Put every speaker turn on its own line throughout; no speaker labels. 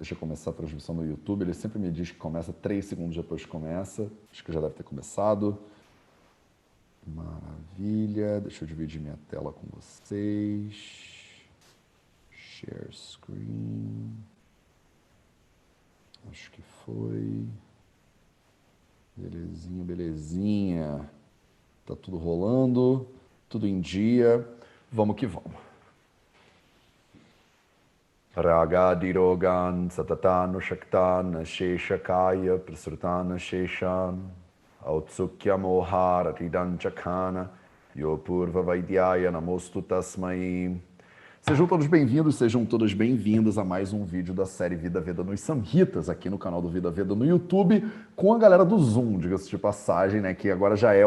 Deixa eu começar a transmissão no YouTube. Ele sempre me diz que começa 3 segundos depois que começa. Acho que já deve ter começado. Maravilha. Deixa eu dividir minha tela com vocês. Share screen. Acho que foi. Belezinha, belezinha. Tá tudo rolando, tudo em dia. Vamos que vamos. Ragadirogan satatana shaktana sheshakaya prasrutana sheshan autsukya mohara ridanchakana yopurva vaidyaya namostu tasmai. Sejam todos bem-vindos, sejam todas bem-vindas a mais um vídeo da série Vida Veda nos Samhitas, aqui no canal do Vida Veda no YouTube, com a galera do Zoom, diga-se de passagem, né, que agora já é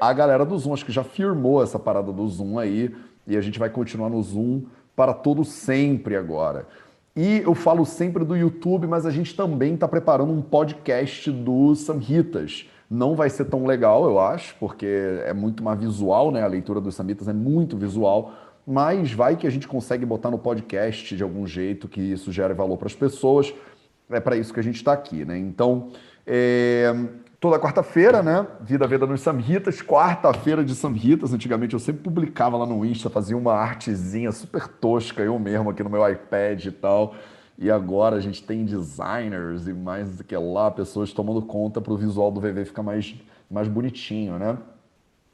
a galera do Zoom, acho que já firmou essa parada do Zoom aí, e a gente vai continuar no Zoom para todo sempre agora. E eu falo sempre do YouTube, mas a gente também está preparando um podcast dos Samhitas. Não vai ser tão legal, eu acho, porque é muito mais visual, né? A leitura dos Samhitas é muito visual, mas vai que a gente consegue botar no podcast de algum jeito que isso gere valor para as pessoas. É para isso que a gente está aqui, né? Então, toda quarta-feira, né? Vida Veda nos Samhitas, quarta-feira de Samhitas. Antigamente eu sempre publicava lá no Insta, fazia uma artezinha super tosca, eu mesmo aqui no meu iPad e tal. E agora a gente tem designers e mais do que lá, pessoas tomando conta para o visual do VV ficar mais bonitinho, né?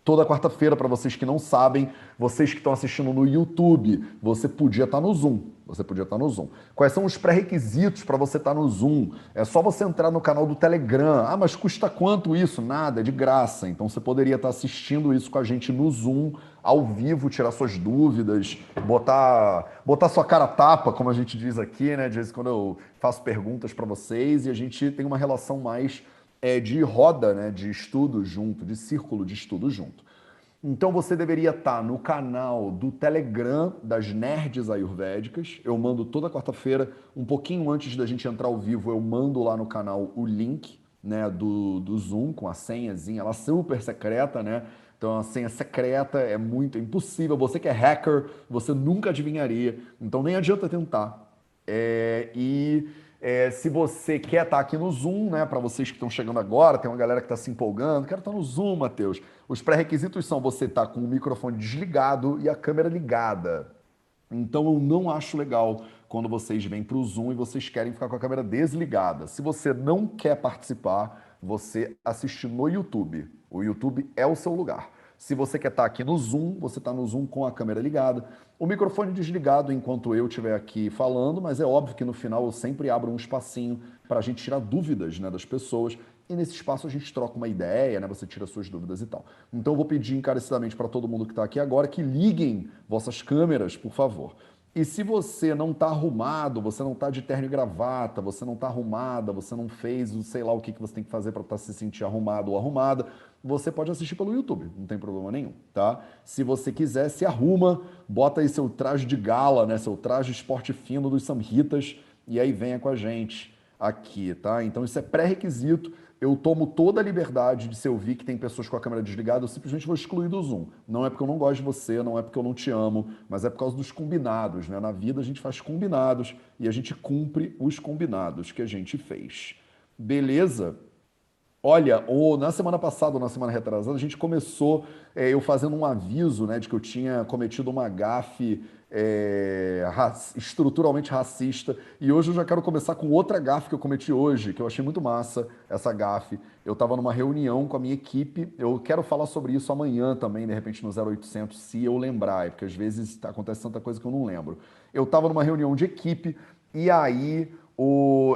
Toda quarta-feira, para vocês que não sabem, vocês que estão assistindo no YouTube, você podia estar no Zoom. Você podia estar no Zoom. Quais são os pré-requisitos para você estar no Zoom? É só você entrar no canal do Telegram. Ah, mas custa quanto isso? Nada, é de graça. Então você poderia estar assistindo isso com a gente no Zoom, ao vivo, tirar suas dúvidas, botar sua cara a tapa, como a gente diz aqui, né? De vez em quando eu faço perguntas para vocês e a gente tem uma relação mais de roda, né, de estudo junto, de círculo de estudo junto. Então você deveria estar no canal do Telegram das Nerds Ayurvédicas. Eu mando toda quarta-feira, um pouquinho antes da gente entrar ao vivo, eu mando lá no canal o link, né, do Zoom com a senhazinha, ela é super secreta, né? Então a senha secreta é impossível. Você que é hacker, você nunca adivinharia. Então nem adianta tentar. Se você quer estar aqui no Zoom, né, para vocês que estão chegando agora, tem uma galera que está se empolgando, quero estar no Zoom, Matheus. Os pré-requisitos são você estar com o microfone desligado e a câmera ligada. Então eu não acho legal quando vocês vêm para o Zoom e vocês querem ficar com a câmera desligada. Se você não quer participar, você assiste no YouTube. O YouTube é o seu lugar. Se você quer estar aqui no Zoom, você está no Zoom com a câmera ligada. O microfone desligado enquanto eu estiver aqui falando, mas é óbvio que no final eu sempre abro um espacinho para a gente tirar dúvidas, né, das pessoas. E nesse espaço a gente troca uma ideia, né? Você tira suas dúvidas e tal. Então eu vou pedir encarecidamente para todo mundo que está aqui agora que liguem vossas câmeras, por favor. E se você não está arrumado, você não está de terno e gravata, você não está arrumada, você não fez o sei lá o que você tem que fazer para se sentir arrumado ou arrumada, você pode assistir pelo YouTube, não tem problema nenhum, tá? Se você quiser, se arruma, bota aí seu traje de gala, né? Seu traje esporte fino dos Samhitas e aí venha com a gente aqui, tá? Então isso é pré-requisito. Eu tomo toda a liberdade de, se eu vi que tem pessoas com a câmera desligada, eu simplesmente vou excluir do Zoom. Não é porque eu não gosto de você, não é porque eu não te amo, mas é por causa dos combinados, né? Na vida a gente faz combinados e a gente cumpre os combinados que a gente fez. Beleza? Olha, na semana passada ou na semana retrasada, a gente começou eu fazendo um aviso, né, de que eu tinha cometido uma gafe estruturalmente racista, e hoje eu já quero começar com outra gafe que eu cometi hoje, que eu achei muito massa, essa gafe. Eu estava numa reunião com a minha equipe, eu quero falar sobre isso amanhã também, de repente no 0800, se eu lembrar, porque às vezes acontece tanta coisa que eu não lembro. Eu estava numa reunião de equipe, e aí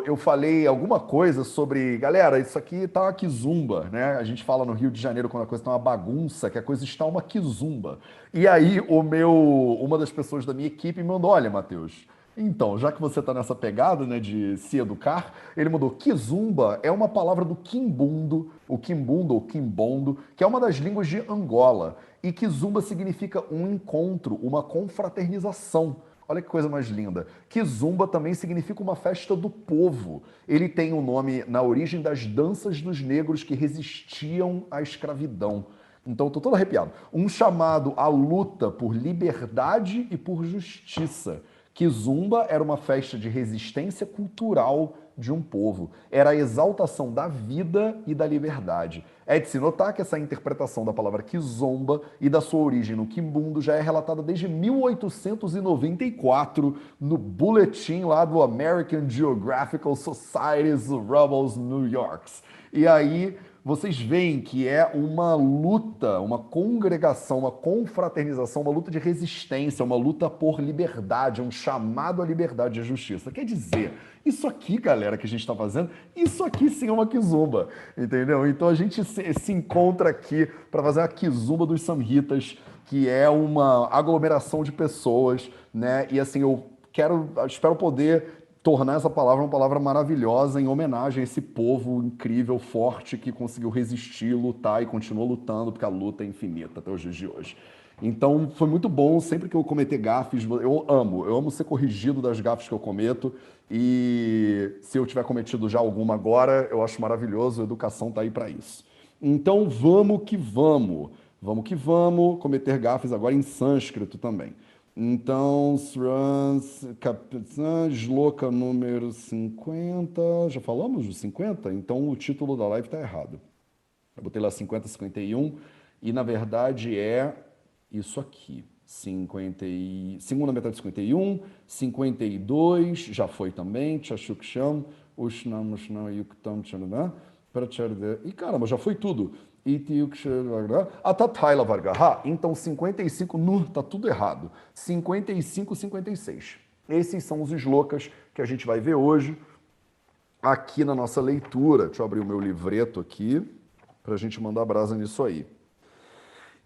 eu falei alguma coisa sobre, galera, isso aqui tá uma quizumba, né? A gente fala no Rio de Janeiro quando a coisa tá uma bagunça, que a coisa está uma quizumba. E aí uma das pessoas da minha equipe me mandou, olha, Matheus, então, já que você tá nessa pegada, né, de se educar, ele mandou, quizumba é uma palavra do quimbundo, o quimbundo ou quimbondo, que é uma das línguas de Angola. E quizumba significa um encontro, uma confraternização. Olha que coisa mais linda. Kizumba também significa uma festa do povo. Ele tem o nome na origem das danças dos negros que resistiam à escravidão. Então, estou todo arrepiado. Um chamado à luta por liberdade e por justiça. Kizomba era uma festa de resistência cultural de um povo. Era a exaltação da vida e da liberdade. É de se notar que essa interpretação da palavra Kizomba e da sua origem no Quimbundo já é relatada desde 1894 no boletim lá do American Geographical Society's Rebels New York. E aí vocês veem que é uma luta, uma congregação, uma confraternização, uma luta de resistência, uma luta por liberdade, um chamado à liberdade e à justiça. Quer dizer, isso aqui, galera, que a gente está fazendo, isso aqui sim é uma kizomba, entendeu? Então a gente se encontra aqui para fazer a kizomba dos samhitas, que é uma aglomeração de pessoas, né? E assim, espero poder tornar essa palavra uma palavra maravilhosa em homenagem a esse povo incrível, forte, que conseguiu resistir, lutar e continua lutando, porque a luta é infinita até os dias de hoje. Então, foi muito bom, sempre que eu cometer gafes, eu amo ser corrigido das gafes que eu cometo, e se eu tiver cometido já alguma agora, eu acho maravilhoso, a educação tá aí para isso. Então, vamos que vamos, cometer gafes agora em sânscrito também. Então, Shloka número 50. Já falamos do 50? Então o título da live está errado. Eu botei lá 50, 51, e na verdade é isso aqui. 50 segunda metade de 51, 52, já foi também, Chashuksham, Ushnam, Ushnam, Yuktam, Tchananã, e caramba, já foi tudo. Atataila Vargaha, então 55, tá tudo errado. 55, 56. Esses são os slokas que a gente vai ver hoje aqui na nossa leitura. Deixa eu abrir o meu livreto aqui para a gente mandar brasa nisso aí.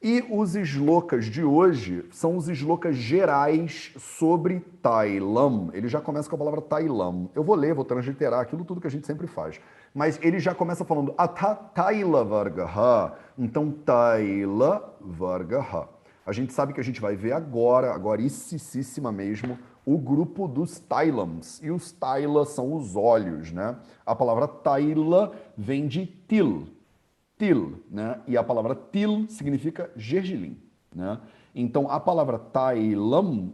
E os slokas de hoje são os slokas gerais sobre Tailam. Ele já começa com a palavra Tailam. Eu vou ler, vou transliterar aquilo tudo que a gente sempre faz. Mas ele já começa falando Taila Vargaha. Então, Taila Vargaha. A gente sabe que a gente vai ver agora, agoricíssima mesmo, o grupo dos Tailams. E os Taila são os olhos, né? A palavra Taila vem de Til. Til, né? E a palavra til significa gergelim, né? Então a palavra Tailam,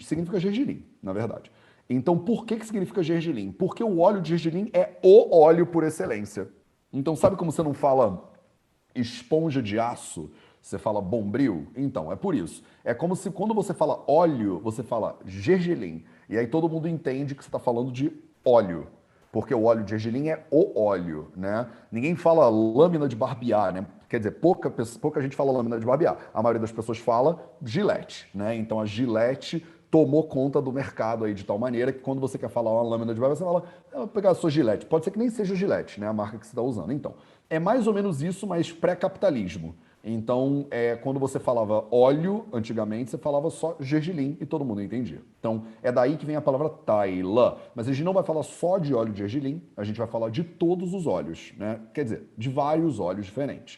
significa gergelim, na verdade. Então por que significa gergelim? Porque o óleo de gergelim é o óleo por excelência. Então sabe como você não fala esponja de aço, você fala bombril? Então, é por isso. É como se quando você fala óleo, você fala gergelim. E aí todo mundo entende que você está falando de óleo. Porque o óleo de gergelim é o óleo, né? Ninguém fala lâmina de barbear, né? Quer dizer, pouca gente fala lâmina de barbear. A maioria das pessoas fala Gillette, né? Então a Gillette tomou conta do mercado aí de tal maneira que quando você quer falar uma lâmina de barbear, você fala, eu vou pegar a sua Gillette. Pode ser que nem seja Gillette, né? A marca que você está usando. Então, é mais ou menos isso, mas pré-capitalismo. Então, quando você falava óleo, antigamente, você falava só gergelim e todo mundo entendia. Então, é daí que vem a palavra taila. Mas a gente não vai falar só de óleo de gergelim, a gente vai falar de todos os óleos, né? Quer dizer, de vários óleos diferentes.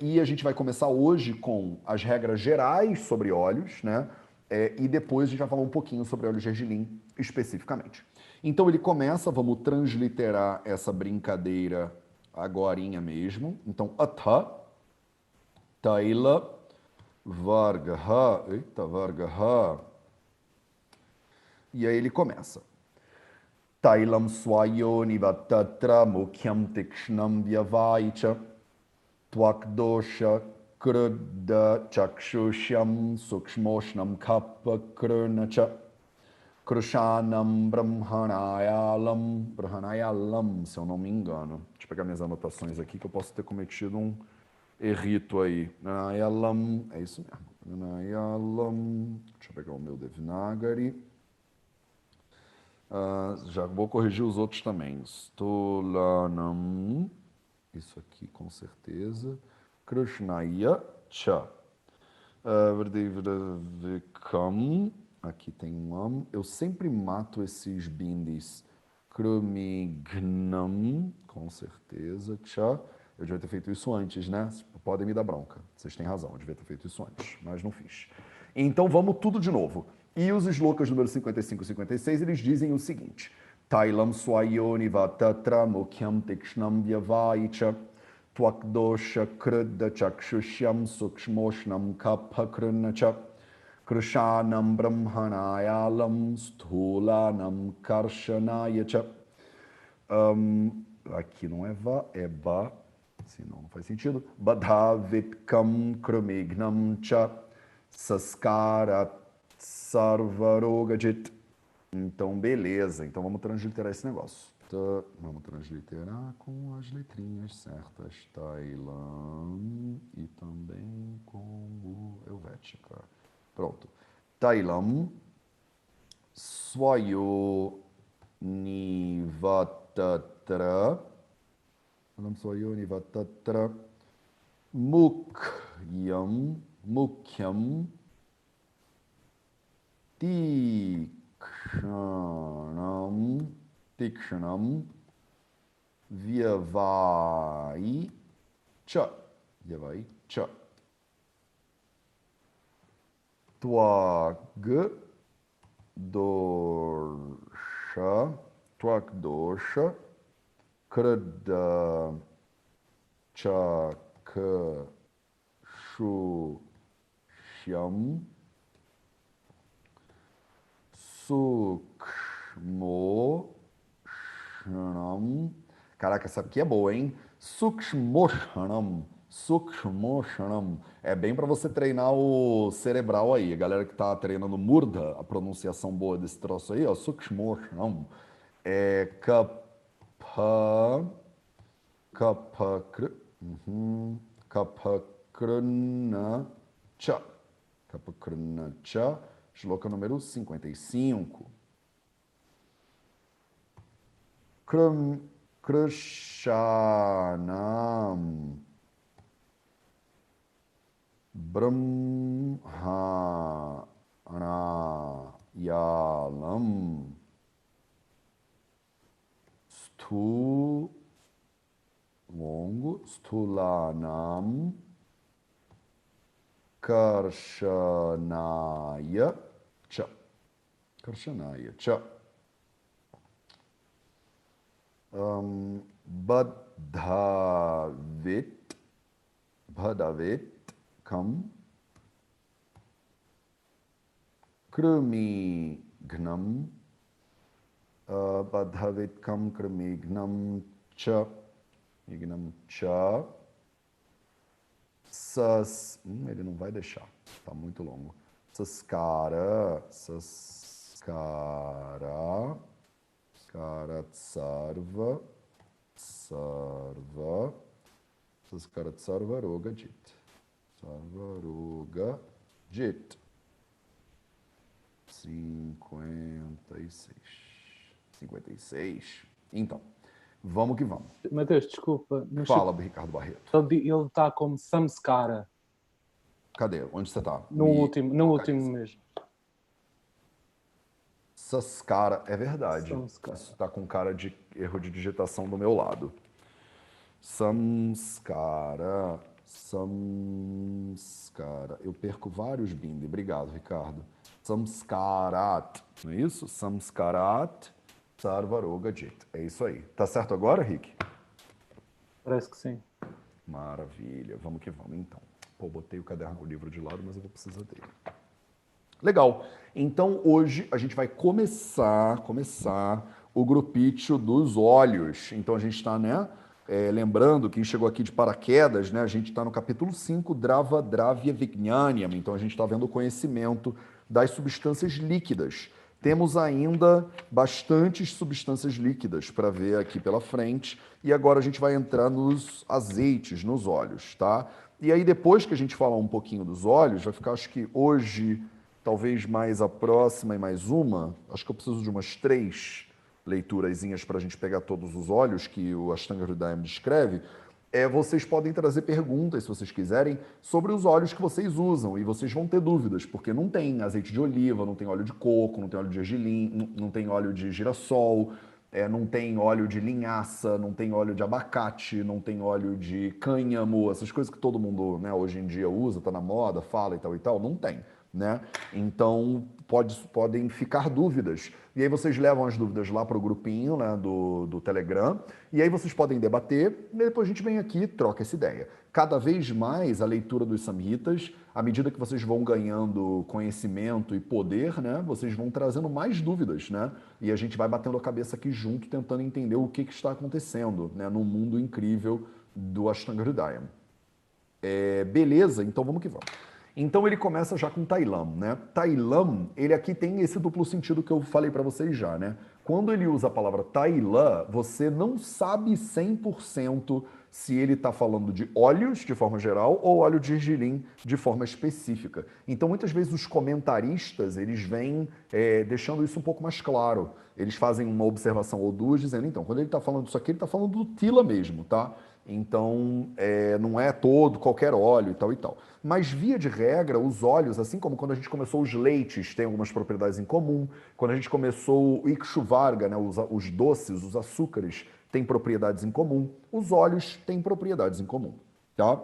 E a gente vai começar hoje com as regras gerais sobre óleos, né? E depois a gente vai falar um pouquinho sobre óleo de gergelim especificamente. Então, ele começa, vamos transliterar essa brincadeira agorinha mesmo. Então, atha, Taila Vargaha. Eita, Vargaha. E aí ele começa. Tailam swayo nivatatra mukhyam tikshnam vyavaicha tvakdosha krudda chakshusham sukshmoshnam kappa krurnacha krushanam brahmanayalam, se eu não me engano. Deixa eu pegar minhas anotações aqui que eu posso ter cometido um errito aí. Nayalam, é isso mesmo. Nayalam, deixa eu pegar o meu Devanagari. Já vou corrigir os outros também. Stolanam, isso aqui com certeza. Krishnaya cha. Vikam, aqui tem um am. Eu sempre mato esses bindis. Krumignam, com certeza. Cha. Eu devia ter feito isso antes, né? Podem me dar bronca. Vocês têm razão, eu devia ter feito isso antes, mas não fiz. Então vamos tudo de novo. E os slokas número 55 e 56, eles dizem o seguinte. Tailam swayoni vatatra mukhyam tikshnam vyavaicha tvakdosha krudda chakshusham sukshmoshnam kapha krunnacha Krishanam Brahmanayalam Sthulanam Karshanaya Cha. Aqui não é va, é ba, senão não faz sentido. Badhavitkam Krumignam Cha Saskarat Sarvarogajit. Então, beleza. Então, vamos transliterar esse negócio. Vamos transliterar com as letrinhas certas. Tailam e também com o Helvética. Pronto. Tailam Swayo Nivatatra. Tailam Swayo Nivatatra. Mukyam Tikshanam Vyavai Cha Twag Dosha Krada Chakshushyam Sukshmoshanam. Caraca, essa aqui é boa, hein? Sukshmoshanam. Sukshmoshanam. É bem para você treinar o cerebral aí. A galera que tá treinando Murda, a pronunciação boa desse troço aí, ó. Sukshmoshanam. É Kapakrna Cha. Kapakrna Cha. Shloka número 55. Krishanam Brahmanayalam Stulanam Karshanaya Cha. Karshanaya Cha. Bhadavitkam Krimignam Badhavitkam Krimignam Cha Ignam Cha ele não vai deixar, tá muito longo. Saskara Skaratsarva Rogajit. Sarva Rogajit. 56. Então, vamos que vamos.
Mateus, desculpa.
Fala, Ricardo Barreto.
Ele está como Samskara.
Cadê? Onde você está?
No último mesmo.
Saskara, é verdade.
Samskara.
Isso está com cara de erro de digitação do meu lado. Samskara. Eu perco vários bindi. Obrigado, Ricardo. Samskarat. Não é isso? Samskarat Sarvarogajit. É isso aí. Tá certo agora, Rick?
Parece que sim.
Maravilha. Vamos que vamos, então. Pô, botei o caderno, o livro de lado, mas eu vou precisar dele. Legal. Então, hoje a gente vai começar o grupítio dos olhos. Então, a gente está, né? Lembrando, quem chegou aqui de paraquedas, né? A gente está no capítulo 5, Drava Dravya Vijnanam. Então, a gente está vendo o conhecimento das substâncias líquidas. Temos ainda bastantes substâncias líquidas para ver aqui pela frente. E agora a gente vai entrar nos azeites, nos óleos, tá? E aí, depois que a gente falar um pouquinho dos óleos, vai ficar, acho que hoje, talvez mais a próxima e mais uma. Acho que eu preciso de umas 3 leiturazinhas para a gente pegar todos os óleos que o Ashtanga Hridayam descreve. Vocês podem trazer perguntas, se vocês quiserem, sobre os óleos que vocês usam. E vocês vão ter dúvidas, porque não tem azeite de oliva, não tem óleo de coco, não tem óleo de gergelim, não tem óleo de girassol, não tem óleo de linhaça, não tem óleo de abacate, não tem óleo de cânhamo, essas coisas que todo mundo, né, hoje em dia usa, está na moda, fala e tal, não tem. Né? Então, podem ficar dúvidas E aí vocês levam as dúvidas lá para o grupinho, né, do Telegram, e aí vocês podem debater, e depois a gente vem aqui e troca essa ideia. Cada vez mais a leitura dos Samhitas, à medida que vocês vão ganhando conhecimento e poder, né, vocês vão trazendo mais dúvidas, né? E a gente vai batendo a cabeça aqui junto, tentando entender o que está acontecendo, né, no mundo incrível do Ashtanga Hridayam. Beleza, então vamos que vamos. Então ele começa já com Tailam, né? Tailam, ele aqui tem esse duplo sentido que eu falei para vocês já, né? Quando ele usa a palavra Tailã, você não sabe 100% se ele está falando de óleos de forma geral ou óleo de gergelim de forma específica. Então muitas vezes os comentaristas, eles vêm deixando isso um pouco mais claro. Eles fazem uma observação ou duas dizendo, então, quando ele está falando disso aqui, ele está falando do tila mesmo, tá? Então, não é todo, qualquer óleo e tal e tal. Mas, via de regra, os óleos, assim como quando a gente começou os leites, têm algumas propriedades em comum. Quando a gente começou o Ikshuvarga, né, os doces, os açúcares, têm propriedades em comum. Os óleos têm propriedades em comum, tá?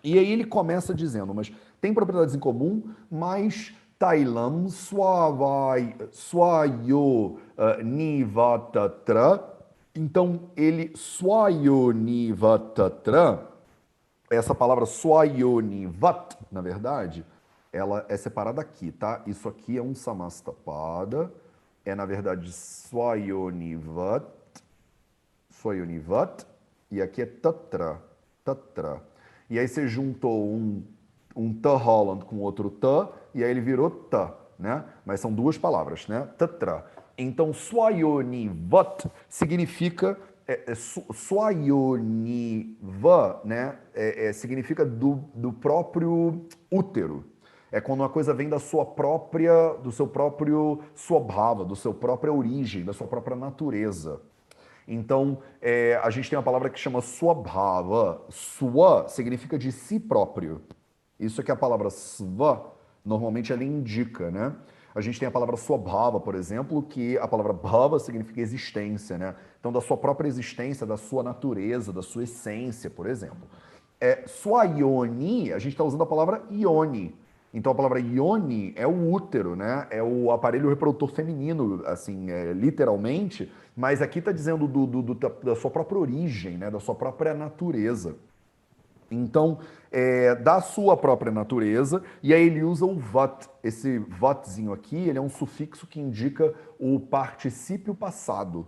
E aí ele começa dizendo, mas tem propriedades em comum, mas Tailam Swayo Nivatatra. Então, ele Swayonivatatra, essa palavra Swayonivat, na verdade, ela é separada aqui, tá? Isso aqui é um Samastapada, na verdade Swayonivat, e aqui é Tatra, Tatra. E aí você juntou um Ta Holland com outro Ta, e aí ele virou Ta, né? Mas são duas palavras, né? Tatra. Então, Swayonivat significa Swayoniva, né? Significa do próprio útero. É quando uma coisa vem da sua própria, do seu próprio swabhava, do seu própria origem, da sua própria natureza. Então, a gente tem uma palavra que chama swabhava. Swa significa de si próprio. Isso é que a palavra sva, normalmente ela indica, né? A gente tem a palavra swabhava, por exemplo, que a palavra bhava significa existência, né? Então, da sua própria existência, da sua natureza, da sua essência, por exemplo. Swayoni, a gente está usando a palavra ioni. Então, a palavra ioni é o útero, né? É o aparelho reprodutor feminino, assim, literalmente, mas aqui está dizendo da sua própria origem, né? Da sua própria natureza. Então, da sua própria natureza, e aí ele usa o vat. Esse vatzinho aqui, ele é um sufixo que indica o particípio passado.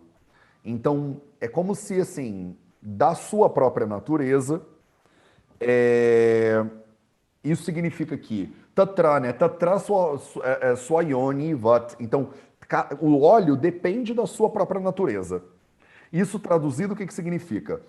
Então, é como se, assim, da sua própria natureza, isso significa que tatra, né? Tatra swayoni vat. Então, o óleo depende da sua própria natureza. Isso traduzido, o que significa?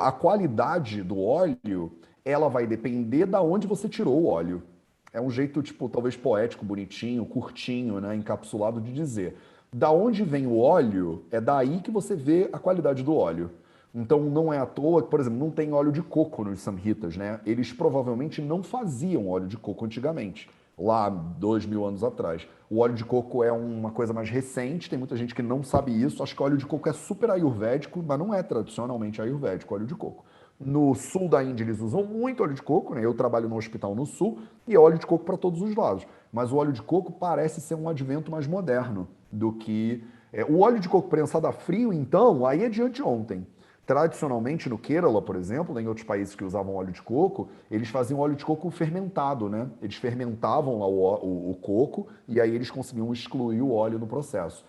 A qualidade do óleo, ela vai depender da onde você tirou o óleo. É um jeito, tipo, talvez poético, bonitinho, curtinho, né, encapsulado de dizer. Da onde vem o óleo, é daí que você vê a qualidade do óleo. Então não é à toa que, por exemplo, não tem óleo de coco nos samhitas, né? Eles provavelmente não faziam óleo de coco antigamente, lá 2000 anos atrás. O óleo de coco é uma coisa mais recente, tem muita gente que não sabe isso, acha que o óleo de coco é super ayurvédico, mas não é tradicionalmente ayurvédico, óleo de coco. No sul da Índia eles usam muito óleo de coco, né? Eu trabalho no hospital no sul e é óleo de coco para todos os lados. Mas o óleo de coco parece ser um advento mais moderno do que... o óleo de coco prensado a frio, então, aí é de anteontem. Tradicionalmente, no Kerala, por exemplo, em outros países que usavam óleo de coco, eles faziam óleo de coco fermentado, né? Eles fermentavam lá o coco e aí eles conseguiam excluir o óleo no processo.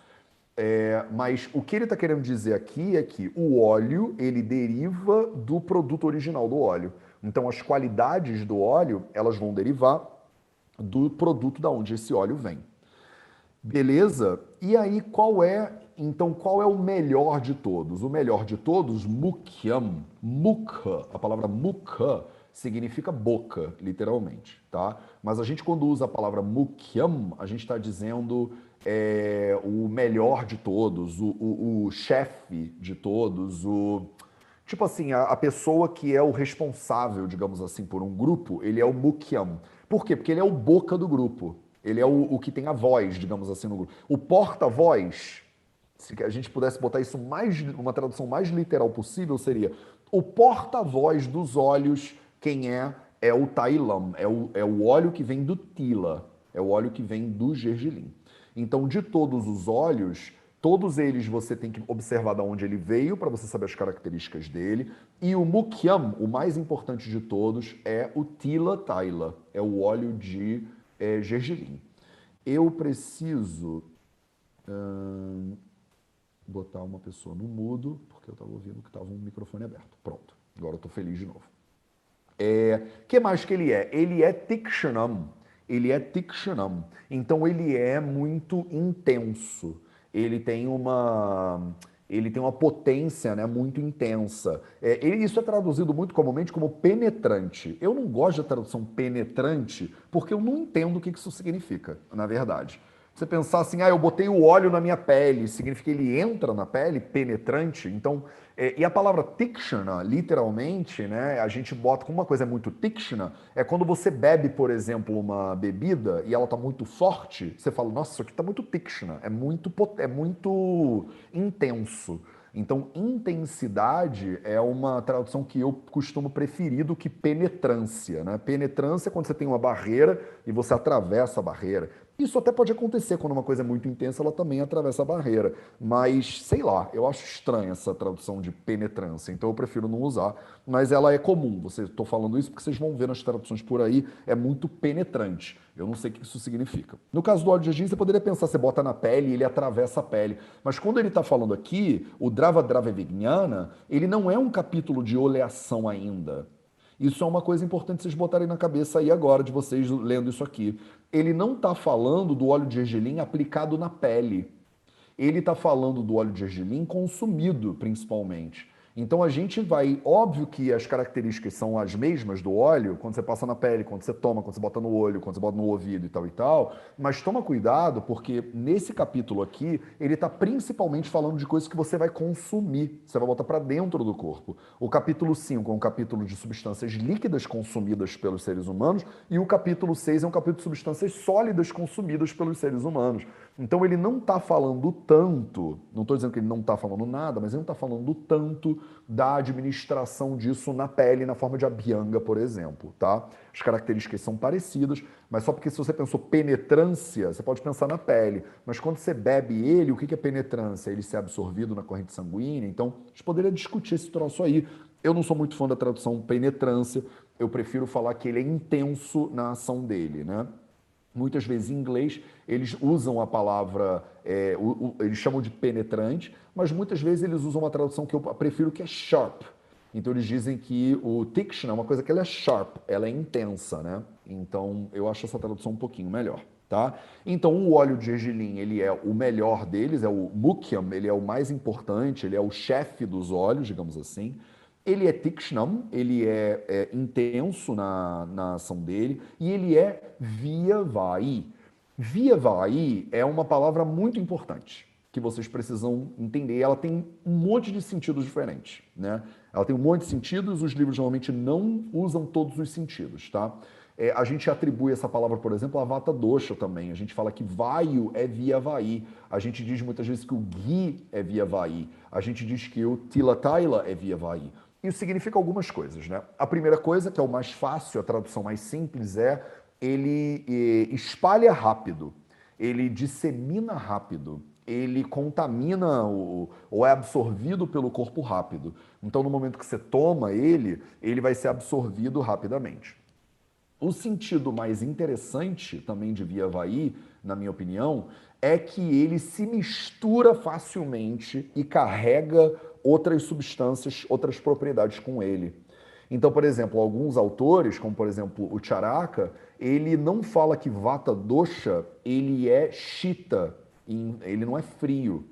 Mas o que ele está querendo dizer aqui é que o óleo, ele deriva do produto original do óleo. Então, as qualidades do óleo, elas vão derivar do produto da onde esse óleo vem. Beleza? E aí, qual é o melhor de todos? O melhor de todos, mukyam. Mukha, a palavra mukha significa boca, literalmente, tá? Mas a gente, quando usa a palavra mukyam, a gente está dizendo o melhor de todos, o chefe de todos, tipo assim, a pessoa que é o responsável, digamos assim, por um grupo, ele é o mukyam. Por quê? Porque ele é o boca do grupo. Ele é o que tem a voz, digamos assim, no grupo. O porta-voz, se a gente pudesse botar isso uma tradução mais literal possível, seria o porta-voz dos óleos, quem é o Tailam, é o óleo que vem do Tila, é o óleo que vem do gergelim. Então, de todos os óleos, todos eles você tem que observar de onde ele veio para você saber as características dele. E o Mukyam, o mais importante de todos, é o Tila Taila, é o óleo de gergelim. Eu preciso botar uma pessoa no mudo, porque eu estava ouvindo que estava um microfone aberto. Pronto, agora eu estou feliz de novo. Que mais que ele é? Ele é Tikshanam. Ele é Tikshanam. Então ele é muito intenso. Ele tem uma potência, né, muito intensa. Isso é traduzido muito comumente como penetrante. Eu não gosto da tradução penetrante porque eu não entendo o que isso significa, na verdade. Você pensar assim, eu botei o óleo na minha pele, significa que ele entra na pele, penetrante. Então, e a palavra tikshana, literalmente, né, a gente bota, como uma coisa é muito tikshana, é quando você bebe, por exemplo, uma bebida e ela está muito forte, você fala, nossa, isso aqui está muito tikshana, é muito intenso. Então, intensidade é uma tradução que eu costumo preferir do que penetrância, né? Penetrância é quando você tem uma barreira e você atravessa a barreira. Isso até pode acontecer quando uma coisa é muito intensa, ela também atravessa a barreira. Mas, sei lá, eu acho estranha essa tradução de penetrância, então eu prefiro não usar. Mas ela é comum, estou falando isso porque vocês vão ver nas traduções por aí, é muito penetrante. Eu não sei o que isso significa. No caso do óleo de gergelim, você poderia pensar, você bota na pele e ele atravessa a pele. Mas quando ele está falando aqui, o Drava Drava Vijnana, ele não é um capítulo de oleação ainda. Isso é uma coisa importante vocês botarem na cabeça aí agora, de vocês lendo isso aqui. Ele não está falando do óleo de gergelim aplicado na pele. Ele está falando do óleo de gergelim consumido, principalmente. Então a gente vai, óbvio que as características são as mesmas do óleo, quando você passa na pele, quando você toma, quando você bota no olho, quando você bota no ouvido e tal, mas toma cuidado porque nesse capítulo aqui, ele está principalmente falando de coisas que você vai consumir, você vai botar para dentro do corpo. O capítulo 5 é um capítulo de substâncias líquidas consumidas pelos seres humanos e o capítulo 6 é um capítulo de substâncias sólidas consumidas pelos seres humanos. Então ele não está falando tanto, não estou dizendo que ele não está falando nada, mas ele não está falando tanto da administração disso na pele, na forma de abhyanga, por exemplo, tá? As características são parecidas, mas só porque se você pensou penetrância, você pode pensar na pele, mas quando você bebe ele, o que é penetrância? Ele ser absorvido na corrente sanguínea, então a gente poderia discutir esse troço aí. Eu não sou muito fã da tradução penetrância, eu prefiro falar que ele é intenso na ação dele, né? Muitas vezes em inglês eles usam a palavra, eles chamam de penetrante, mas muitas vezes eles usam uma tradução que eu prefiro que é sharp. Então eles dizem que o Tikshana é uma coisa que ela é sharp, ela é intensa, né? Então eu acho essa tradução um pouquinho melhor, tá? Então o óleo de gergelim, ele é o melhor deles, é o Mukyam, ele é o mais importante, ele é o chefe dos óleos, digamos assim. Ele é Tikshnam, ele é intenso na ação dele e ele é via vai. Via vai é uma palavra muito importante que vocês precisam entender. Ela tem um monte de sentidos diferentes, né? Ela tem um monte de sentidos, os livros normalmente não usam todos os sentidos, tá? A gente atribui essa palavra, por exemplo, a Vata Dosha também. A gente fala que Vayu é via vai. A gente diz muitas vezes que o Ghi é via vai. A gente diz que o Tila Taila é via vai. Isso significa algumas coisas, né? A primeira coisa, que é o mais fácil, a tradução mais simples, é ele espalha rápido, ele dissemina rápido, ele contamina ou é absorvido pelo corpo rápido. Então, no momento que você toma ele vai ser absorvido rapidamente. O sentido mais interessante também de Via Vai, na minha opinião, é que ele se mistura facilmente e carrega outras substâncias, outras propriedades com ele. Então, por exemplo, alguns autores, como por exemplo o Charaka, ele não fala que Vata Dosha, ele é Shita, ele não é frio.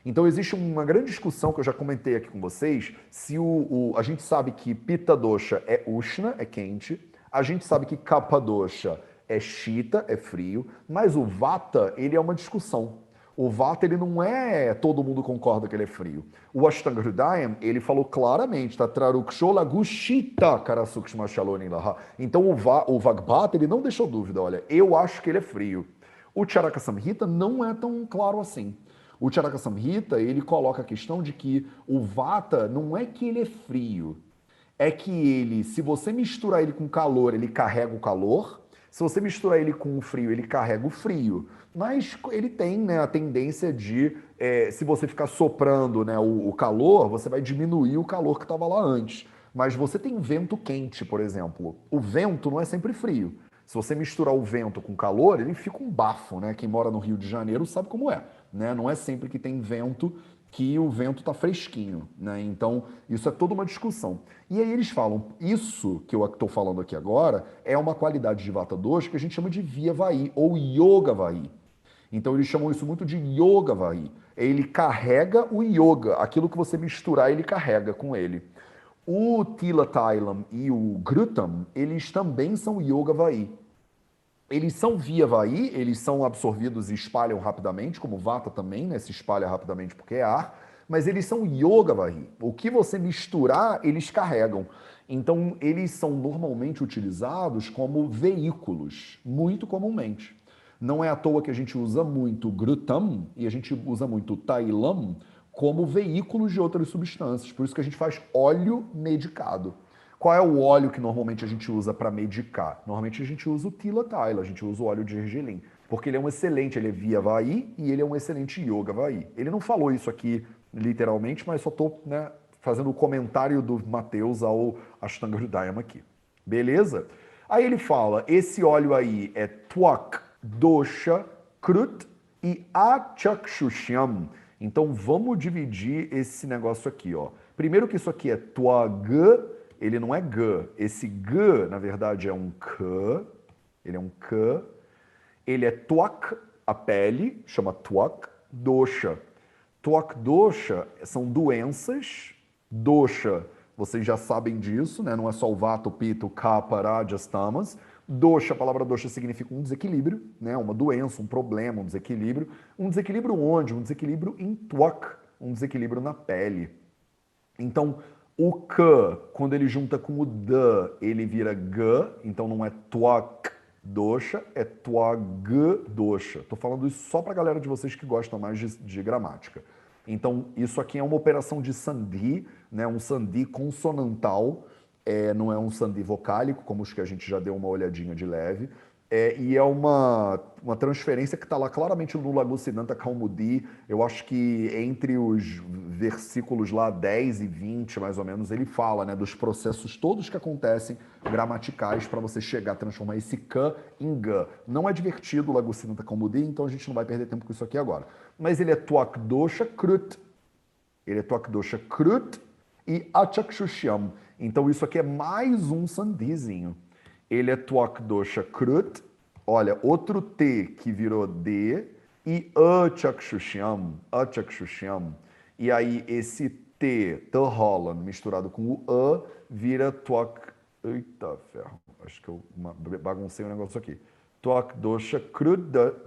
Então existe uma grande discussão que eu já comentei aqui com vocês, se a gente sabe que Pitta Dosha é Ushna, é quente, a gente sabe que Kapha Dosha é Shita, é frio, mas o Vata, ele é uma discussão. O Vata, ele não é, todo mundo concorda que ele é frio. O Ashtanga Hridayam, ele falou claramente, tá? Trarukshola Gushita Karasukshma Shaloni Laha. Então o Vagbhata, ele não deixou dúvida, olha, eu acho que ele é frio. O Charaka Samhita não é tão claro assim. O Charaka Samhita, ele coloca a questão de que o Vata não é que ele é frio, é que ele, se você misturar ele com calor, ele carrega o calor. Se você misturar ele com o frio, ele carrega o frio. Mas ele tem, né, a tendência de, se você ficar soprando, né, o calor, você vai diminuir o calor que estava lá antes. Mas você tem vento quente, por exemplo. O vento não é sempre frio. Se você misturar o vento com calor, ele fica um bafo, né? Quem mora no Rio de Janeiro sabe como é, né? Não é sempre que tem vento que o vento está fresquinho, né? Então, isso é toda uma discussão. E aí eles falam, isso que eu estou falando aqui agora é uma qualidade de Vata Dosha que a gente chama de Via Vai ou Yoga Vai. Então eles chamam isso muito de Yoga Vai. Ele carrega o yoga, aquilo que você misturar, ele carrega com ele. O Tila Tailam e o Grutam, eles também são Yoga Vai. Eles são via Vai, eles são absorvidos e espalham rapidamente, como Vata também, né? Se espalha rapidamente porque é ar, mas eles são Yoga Vai. O que você misturar, eles carregam. Então, eles são normalmente utilizados como veículos, muito comumente. Não é à toa que a gente usa muito Grutam e a gente usa muito Tailam como veículos de outras substâncias. Por isso que a gente faz óleo medicado. Qual é o óleo que normalmente a gente usa para medicar? Normalmente a gente usa o Tila Taila, a gente usa o óleo de gergelim, porque ele é um excelente, ele é via Vai e ele é um excelente yoga Vai. Ele não falou isso aqui literalmente, mas só estou, né, fazendo o comentário do Mateus ao Ashtanga Hridayam aqui. Beleza? Aí ele fala, esse óleo aí é Twak, Dosha, Krut e Achakshushyam. Então vamos dividir esse negócio aqui, ó. Primeiro que isso aqui é Twag, ele não é G. Esse G, na verdade, é um K. Ele é um K. Ele é Twak, a pele, chama Twak, Dosha. Twak Dosha são doenças. Dosha, vocês já sabem disso, né? Não é só o Vata, o Pitta, o Kapha, Rajas, Tamas. Dosha, a palavra dosha significa um desequilíbrio, né? Uma doença, um problema, um desequilíbrio. Um desequilíbrio onde? Um desequilíbrio em Twak, um desequilíbrio na pele. Então, o K, quando ele junta com o D, ele vira G, então não é Twak Dosha, é Twag Dosha. Estou falando isso só para a galera de vocês que gostam mais de gramática. Então, isso aqui é uma operação de sandhi, né? Um sandhi consonantal, não é um sandhi vocálico, como os que a gente já deu uma olhadinha de leve. E é uma transferência que está lá claramente no Laghusiddhanta Kaumudi. Eu acho que entre os versículos lá 10 e 20, mais ou menos, ele fala, né, dos processos todos que acontecem gramaticais para você chegar a transformar esse K em G. Não é divertido o Laghusiddhanta Kaumudi, então a gente não vai perder tempo com isso aqui agora. Mas ele é Twak Dosha Krut. Ele é Twak Dosha Krut e Achakshushyam. Então isso aqui é mais um sandhizinho. Ele é Twak Dosha Krut, olha, outro T que virou D, e Achakshushyam, Achakshushyam. E aí esse T, Holland, misturado com o A, vira Twak... Eita ferro, acho que eu baguncei o negócio aqui. Twak Dosha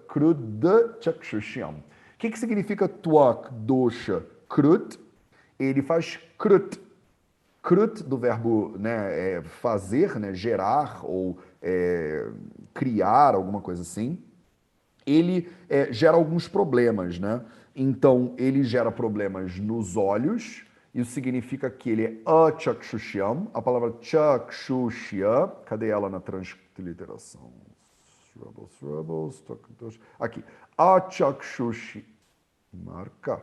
Krudachakshushyam. O que significa Twak Dosha Krut? Ele faz Krut. Krut, do verbo, né, fazer, né, gerar ou criar, alguma coisa assim, ele gera alguns problemas, né? Então, ele gera problemas nos olhos, isso significa que ele é achakshushyam, a palavra chakshushya, cadê ela na transliteração? Aqui, achakshushya, marca,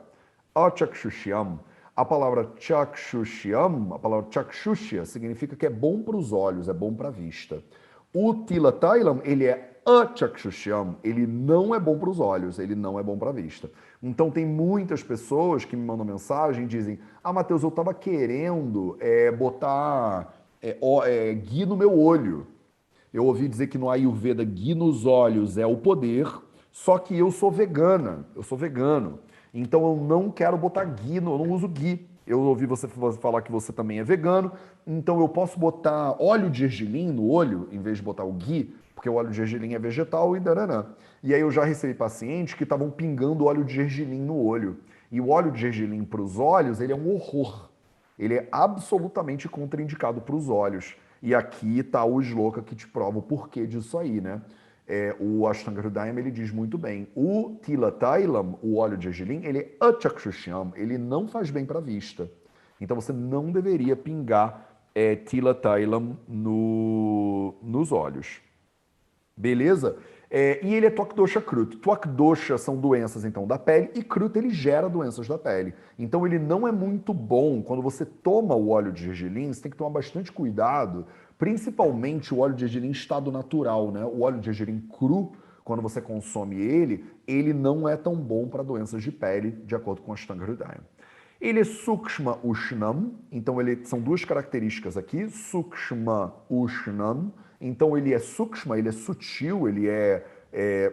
achakshushyam. A palavra chakshushyam, a palavra chakshushya, significa que é bom para os olhos, é bom para a vista. O Tila Tailam, ele é achakshushyam, ele não é bom para os olhos, ele não é bom para a vista. Então tem muitas pessoas que me mandam mensagem e dizem, Mateus, eu estava querendo botar ghee no meu olho. Eu ouvi dizer que no Ayurveda ghee nos olhos é o poder, só que eu sou vegana, eu sou vegano. Então eu não quero botar ghee, eu não uso ghee. Eu ouvi você falar que você também é vegano, então eu posso botar óleo de gergelim no olho, em vez de botar o ghee, porque o óleo de gergelim é vegetal e daranã. E aí eu já recebi pacientes que estavam pingando óleo de gergelim no olho. E o óleo de gergelim para os olhos, ele é um horror. Ele é absolutamente contraindicado para os olhos. E aqui está o shloka que te prova o porquê disso aí, né? O Ashtanga Hridayam, ele diz muito bem, o Tila Tailam, o óleo de gergelim, ele é achakshushyam, ele não faz bem para a vista. Então você não deveria pingar Tila Tailam nos olhos. Beleza? E ele é Tok Dosha Krut. Tok Dosha são doenças, então, da pele, e Krut ele gera doenças da pele. Então ele não é muito bom. Quando você toma o óleo de gergelim, você tem que tomar bastante cuidado, principalmente o óleo de gergelim em estado natural, né? O óleo de gergelim cru, quando você consome ele não é tão bom para doenças de pele, de acordo com a Ashtanga Hridaya. Ele é Sukshma Ushnam, então são duas características aqui, Sukshma Ushnam, então ele é Sukshma, ele é sutil,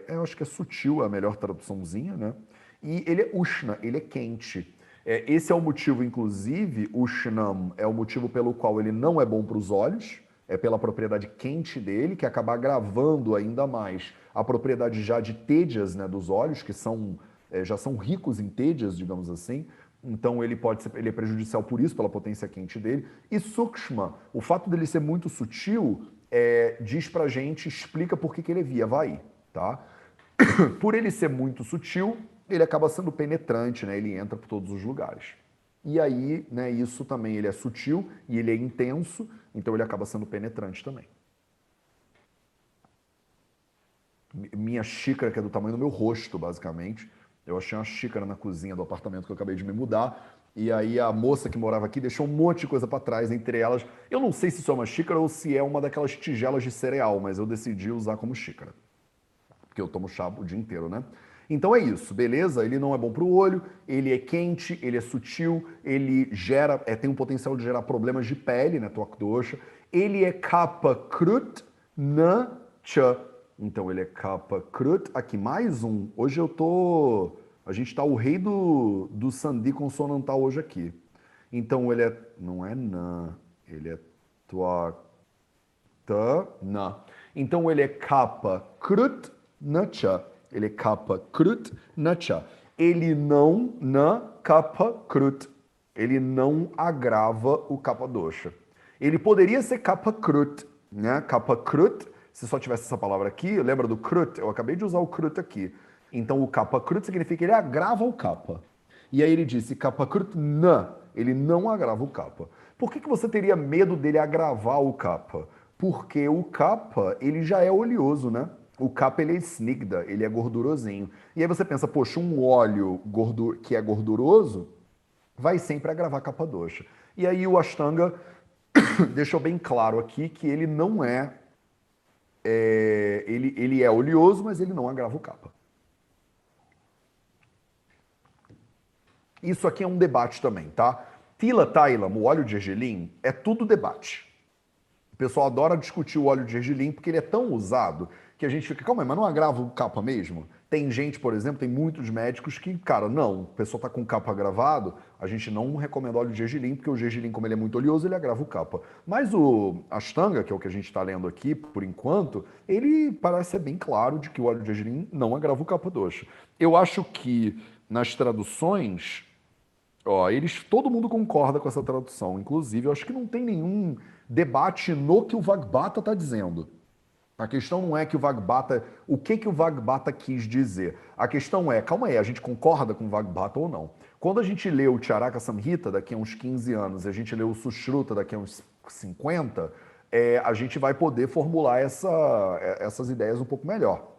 eu acho que é sutil a melhor traduçãozinha, né? E ele é Ushna, ele é quente. Esse é o motivo, inclusive, Ushnam é o motivo pelo qual ele não é bom para os olhos, é pela propriedade quente dele, que acaba agravando ainda mais a propriedade já de tedias, né, dos olhos, que já são ricos em tedias, digamos assim. Então ele é prejudicial por isso, pela potência quente dele. E Sukshma, o fato dele ser muito sutil, diz pra gente, explica por que ele é via vai, tá? Por ele ser muito sutil, ele acaba sendo penetrante, né? Ele entra por todos os lugares. E aí, né, isso também, ele é sutil e ele é intenso, então ele acaba sendo penetrante também. Minha xícara, que é do tamanho do meu rosto, basicamente. Eu achei uma xícara na cozinha do apartamento que eu acabei de me mudar. E aí a moça que morava aqui deixou um monte de coisa para trás, entre elas. Eu não sei se isso é uma xícara ou se é uma daquelas tigelas de cereal, mas eu decidi usar como xícara. Porque eu tomo chá o dia inteiro, né? Então é isso, beleza? Ele não é bom para o olho, ele é quente, ele é sutil, ele tem um potencial de gerar problemas de pele, né? Tok dosha. Ele é kapha krut na cha. Então ele é kapha krut. Aqui mais um. Hoje a gente tá o rei do sandhi consonantal hoje aqui. Então ele não é na, ele é tua ta na. Então ele é kapha krut na cha. Ele é kapha krut na cha. Ele não na kapha krut. Ele não agrava o kapha dosha. Ele poderia ser kapha krut, né? Kapha krut, se só tivesse essa palavra aqui, lembra do krut? Eu acabei de usar o krut aqui. Então o kapha krut significa que ele agrava o kapha. E aí ele disse kapha krut na, ele não agrava o kapha. Por que você teria medo dele agravar o kapha? Porque o kapha, ele já é oleoso, né? O kapha, ele é snigda, ele é gordurosinho. E aí você pensa, poxa, um óleo que é gorduroso vai sempre agravar kapha dosha. E aí o Ashtanga deixou bem claro aqui que ele não ele é oleoso, mas ele não agrava o kapha. Isso aqui é um debate também, tá? Tila Tailam, o óleo de gergelim, é tudo debate. O pessoal adora discutir o óleo de gergelim porque ele é tão usado que a gente fica, calma aí, mas não agrava o kapha mesmo? Tem gente, por exemplo, tem muitos médicos que, cara, não, a pessoa tá com o kapha agravado, a gente não recomenda óleo de gergelim, porque o gergelim, como ele é muito oleoso, ele agrava o kapha. Mas o Ashtanga, que é o que a gente está lendo aqui, por enquanto, ele parece ser bem claro de que o óleo de gergelim não agrava o kapha dosha. Eu acho que nas traduções, todo mundo concorda com essa tradução. Inclusive, eu acho que não tem nenhum debate no que o Vagbata está dizendo. A questão não é que o que o Vagbata quis dizer. A questão é, calma aí, a gente concorda com o Vagbata ou não? Quando a gente lê o Charaka Samhita daqui a uns 15 anos e a gente lê o Sushruta daqui a uns 50, a gente vai poder formular essas ideias um pouco melhor.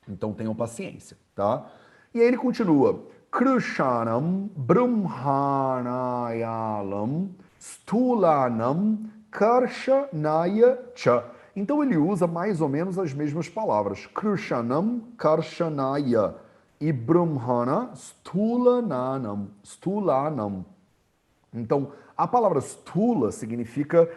Então tenham paciência, tá? E aí ele continua. Krushanam Brahmanayalam Stulanam Karshanaya Cha. Então ele usa mais ou menos as mesmas palavras. Krushanam Karshanaya e Brahmana Stulanam. Então, a palavra stula significa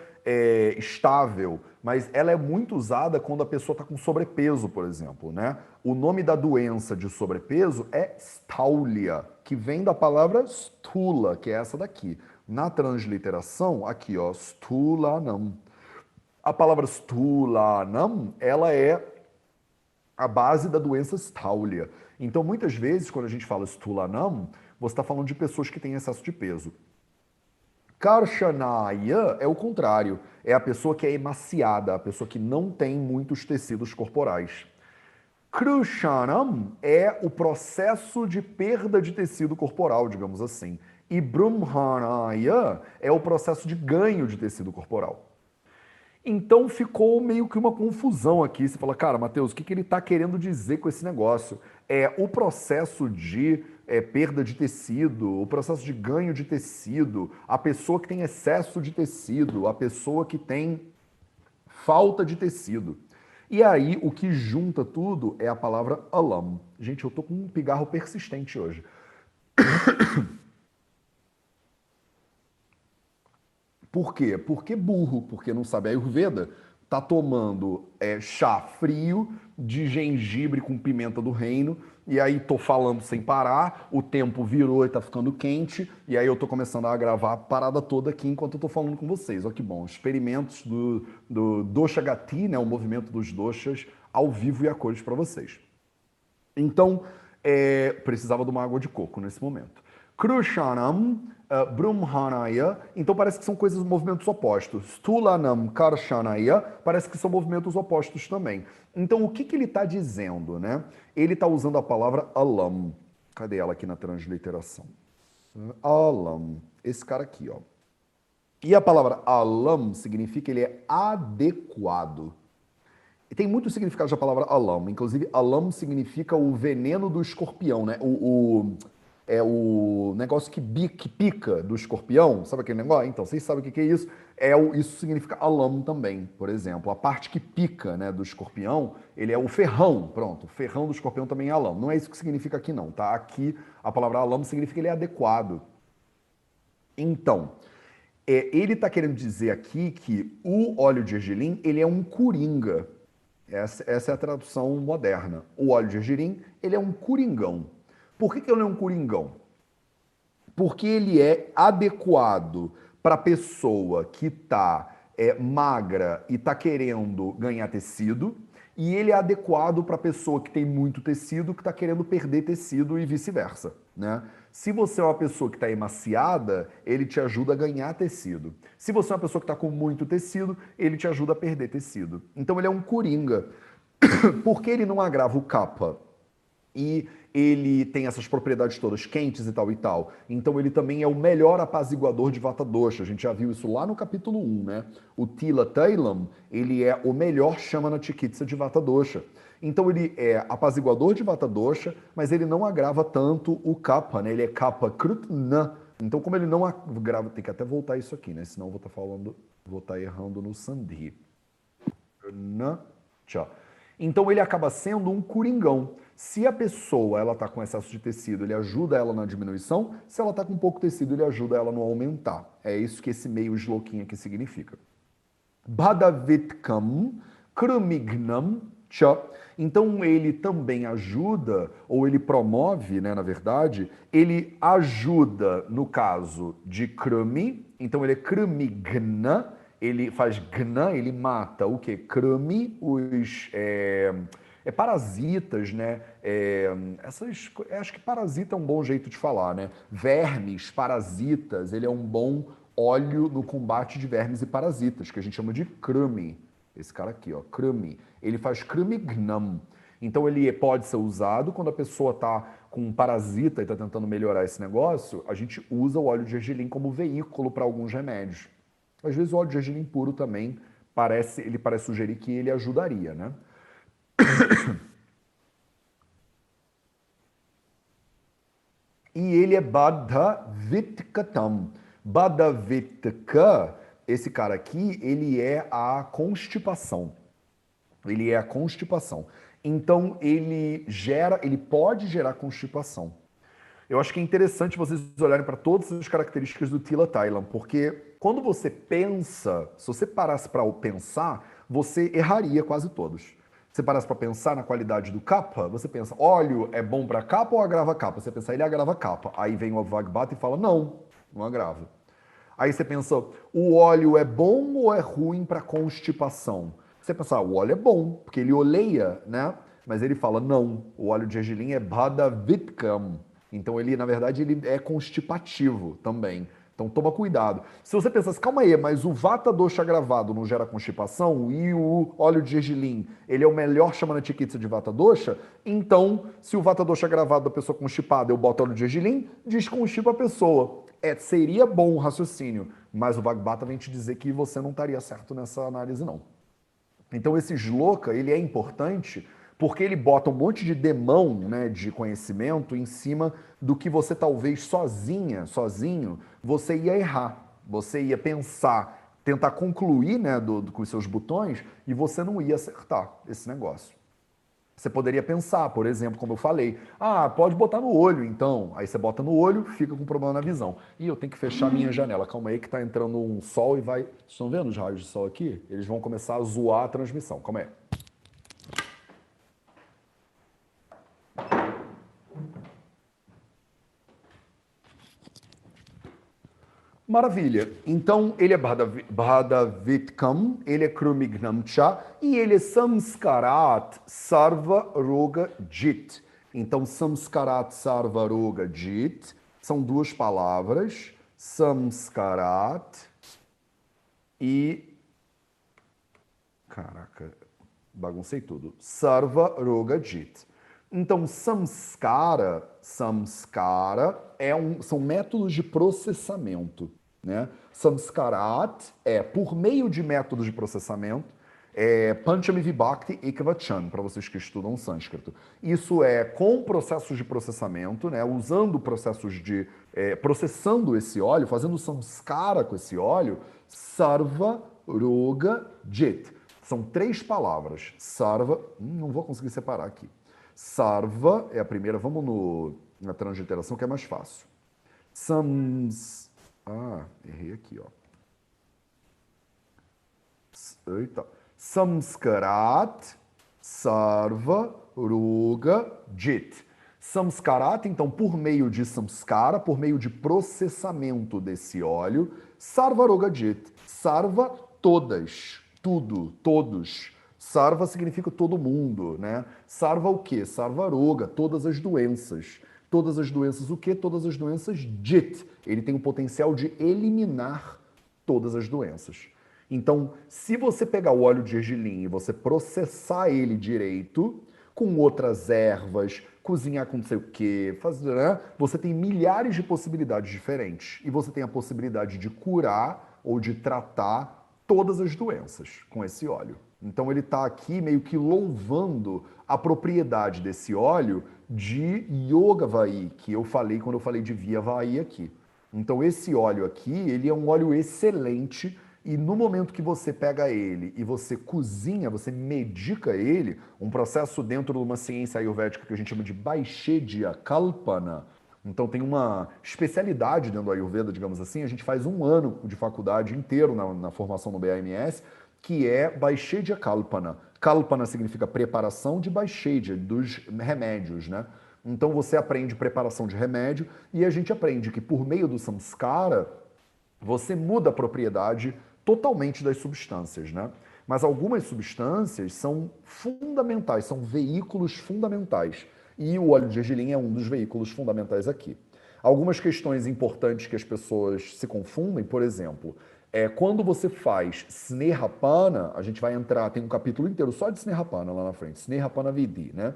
estável, mas ela é muito usada quando a pessoa está com sobrepeso, por exemplo, né? O nome da doença de sobrepeso é staulia, que vem da palavra stula, que é essa daqui. Na transliteração, aqui, ó, stulanam. A palavra stulanam, ela é a base da doença staulia. Então, muitas vezes, quando a gente fala stulanam, você está falando de pessoas que têm excesso de peso. Karshanaya é o contrário, é a pessoa que é emaciada, a pessoa que não tem muitos tecidos corporais. Krushanam é o processo de perda de tecido corporal, digamos assim. E Brahmanaya é o processo de ganho de tecido corporal. Então ficou meio que uma confusão aqui. Você fala, cara, Matheus, o que ele está querendo dizer com esse negócio? É o processo de perda de tecido, o processo de ganho de tecido, a pessoa que tem excesso de tecido, a pessoa que tem falta de tecido. E aí, o que junta tudo é a palavra alam. Gente, eu tô com um pigarro persistente hoje. Por quê? Porque burro, porque não sabe. A Ayurveda tá tomando chá frio de gengibre com pimenta do reino, e aí tô falando sem parar, o tempo virou e tá ficando quente, e aí eu tô começando a gravar a parada toda aqui enquanto eu tô falando com vocês. Olha que bom, experimentos do Dosha Gati, né, o movimento dos doshas, ao vivo e a cores para vocês. Então, precisava de uma água de coco nesse momento. Krushanam, Brumhanaya, então parece que são coisas, movimentos opostos. Stulanam, Karshanaya, parece que são movimentos opostos também. Então, o que ele está dizendo, né? Ele está usando a palavra alam. Cadê ela aqui na transliteração? Alam, esse cara aqui, ó. E a palavra alam significa ele é adequado. E tem muito significado da palavra alam. Inclusive, alam significa o veneno do escorpião, né? É o negócio que pica do escorpião. Sabe aquele negócio? Então, vocês sabem o que é isso? Isso significa alam também, por exemplo. A parte que pica, né, do escorpião, ele é o ferrão. Pronto, o ferrão do escorpião também é alam. Não é isso que significa aqui, não, tá? Aqui, a palavra alam significa que ele é adequado. Então, ele está querendo dizer aqui que o óleo de gergelim, ele é um coringa. Essa é a tradução moderna. O óleo de gergelim, ele é um coringão. Por que ele é um coringão? Porque ele é adequado para a pessoa que está magra e está querendo ganhar tecido, e ele é adequado para a pessoa que tem muito tecido, que está querendo perder tecido e vice-versa, né? Se você é uma pessoa que está emaciada, ele te ajuda a ganhar tecido. Se você é uma pessoa que está com muito tecido, ele te ajuda a perder tecido. Então ele é um coringa. Porque ele não agrava o kapha e ele tem essas propriedades todas quentes e tal e tal. Então ele também é o melhor apaziguador de Vata Dosha. A gente já viu isso lá no capítulo 1, né? O Tila Tailam, ele é o melhor Shamana Chikitsa de Vata Dosha. Então ele é apaziguador de Vata Dosha, mas ele não agrava tanto o kapha, né? Ele é kapha krutna. Então como ele não agrava, tem que até voltar isso aqui, né? Senão eu vou estar errando no sandhi. Então ele acaba sendo um coringão. Se a pessoa ela está com excesso de tecido, ele ajuda ela na diminuição. Se ela está com pouco tecido, ele ajuda ela no aumentar. É isso que esse meio sloquinho aqui significa. Bhadavitkam krumignam cha. Então ele também ajuda, ou ele promove, né, na verdade, ele ajuda no caso de krumi. Então ele é krumigna. Ele faz gna, ele mata o que? Krami, os parasitas, né? Acho que parasita é um bom jeito de falar, né? Vermes, parasitas, ele é um bom óleo no combate de vermes e parasitas, que a gente chama de krami. Esse cara aqui, ó, krami. Ele faz kramignam. Então ele pode ser usado quando a pessoa está com um parasita e está tentando melhorar esse negócio, a gente usa o óleo de gergelim como veículo para alguns remédios. Às vezes o óleo de gergelim puro também parece sugerir que ele ajudaria, né? E ele é Badhavitkatam. Badhavitka, esse cara aqui, ele é a constipação. Ele é a constipação. Então ele pode gerar constipação. Eu acho que é interessante vocês olharem para todas as características do Tila Tailam, porque quando você pensa, se você parasse para pensar, você erraria quase todos. Se você parasse para pensar na qualidade do kapha, você pensa, óleo é bom para kapha ou agrava kapha? Você pensa, ele agrava kapha. Aí vem o Vagbata e fala, não, não agrava. Aí você pensa, o óleo é bom ou é ruim para constipação? Você pensa, o óleo é bom, porque ele oleia, né? Mas ele fala, não, o óleo de gergelim é Bhadavitkam. Então ele, na verdade, ele é constipativo também. Então toma cuidado. Se você pensar assim, calma aí, mas o Vata Dosha agravado não gera constipação e o óleo de gergelim, ele é o melhor Shamana Chikitsa de Vata Dosha, então se o Vata Dosha agravado da pessoa constipada eu boto óleo de gergelim, desconstipa a pessoa. Seria bom o raciocínio, mas o Vagbhata vem te dizer que você não estaria certo nessa análise, não. Então esse shloka, ele é importante porque ele bota um monte de demão, né, de conhecimento em cima do que você talvez sozinho, você ia errar. Você ia pensar, tentar concluir, né, com os seus botões e você não ia acertar esse negócio. Você poderia pensar, por exemplo, como eu falei, pode botar no olho, então. Aí você bota no olho, fica com problema na visão. E eu tenho que fechar minha janela. Calma aí que tá entrando um sol e vai... Vocês estão vendo os raios de sol aqui? Eles vão começar a zoar a transmissão. Calma aí. Maravilha. Então, ele é Bhadavitkam, ele é Krumignamcha e ele é Samskarat Sarva Roga Jit. Então, Samskarat Sarva Roga Jit são duas palavras, Samskarat e... Caraca, baguncei tudo. Sarva Roga Jit. Então, samskara são métodos de processamento. Né? Samskarat é por meio de métodos de processamento, Panchami Vibhakti Ekvachan, para vocês que estudam sânscrito. Isso é com processos de processamento, né? Usando processos de... processando esse óleo, fazendo samskara com esse óleo, Sarva Roga Jit. São 3 palavras. Sarva, não vou conseguir separar aqui. Sarva é a primeira, vamos na transliteração que é mais fácil. Errei aqui, ó. Eita. Samskarat, Sarva, Roga, Jit. Samskarat, então, por meio de samskara, por meio de processamento desse óleo, Sarva, Roga, Jit. Sarva, todas, tudo, todos. Sarva significa todo mundo, né? Sarva o quê? Sarva Roga, todas as doenças. Todas as doenças o quê? Todas as doenças Jit. Ele tem o potencial de eliminar todas as doenças. Então, se você pegar o óleo de gergelim e você processar ele direito, com outras ervas, cozinhar com não sei o quê, né? Você tem milhares de possibilidades diferentes. E você tem a possibilidade de curar ou de tratar todas as doenças com esse óleo. Então ele está aqui meio que louvando a propriedade desse óleo de Yogavai, que eu falei quando eu falei de Vyavai aqui. Então esse óleo aqui, ele é um óleo excelente e no momento que você pega ele e você cozinha, você medica ele, um processo dentro de uma ciência ayurvédica que a gente chama de Vaishedhya Kalpana. Então tem uma especialidade dentro do Ayurveda, digamos assim, a gente faz um ano de faculdade inteiro na formação no BAMS, que é Vaishedhya Kalpana. Kalpana significa preparação de Vaishedhya, dos remédios, né? Então você aprende preparação de remédio e a gente aprende que por meio do samskara você muda a propriedade totalmente das substâncias, né? Mas algumas substâncias são fundamentais, são veículos fundamentais. E o óleo de gergelim é um dos veículos fundamentais aqui. Algumas questões importantes que as pessoas se confundem, por exemplo, quando você faz Snehapana, a gente vai entrar, tem um capítulo inteiro só de Snehapana lá na frente, Snehapana Vidhi, né?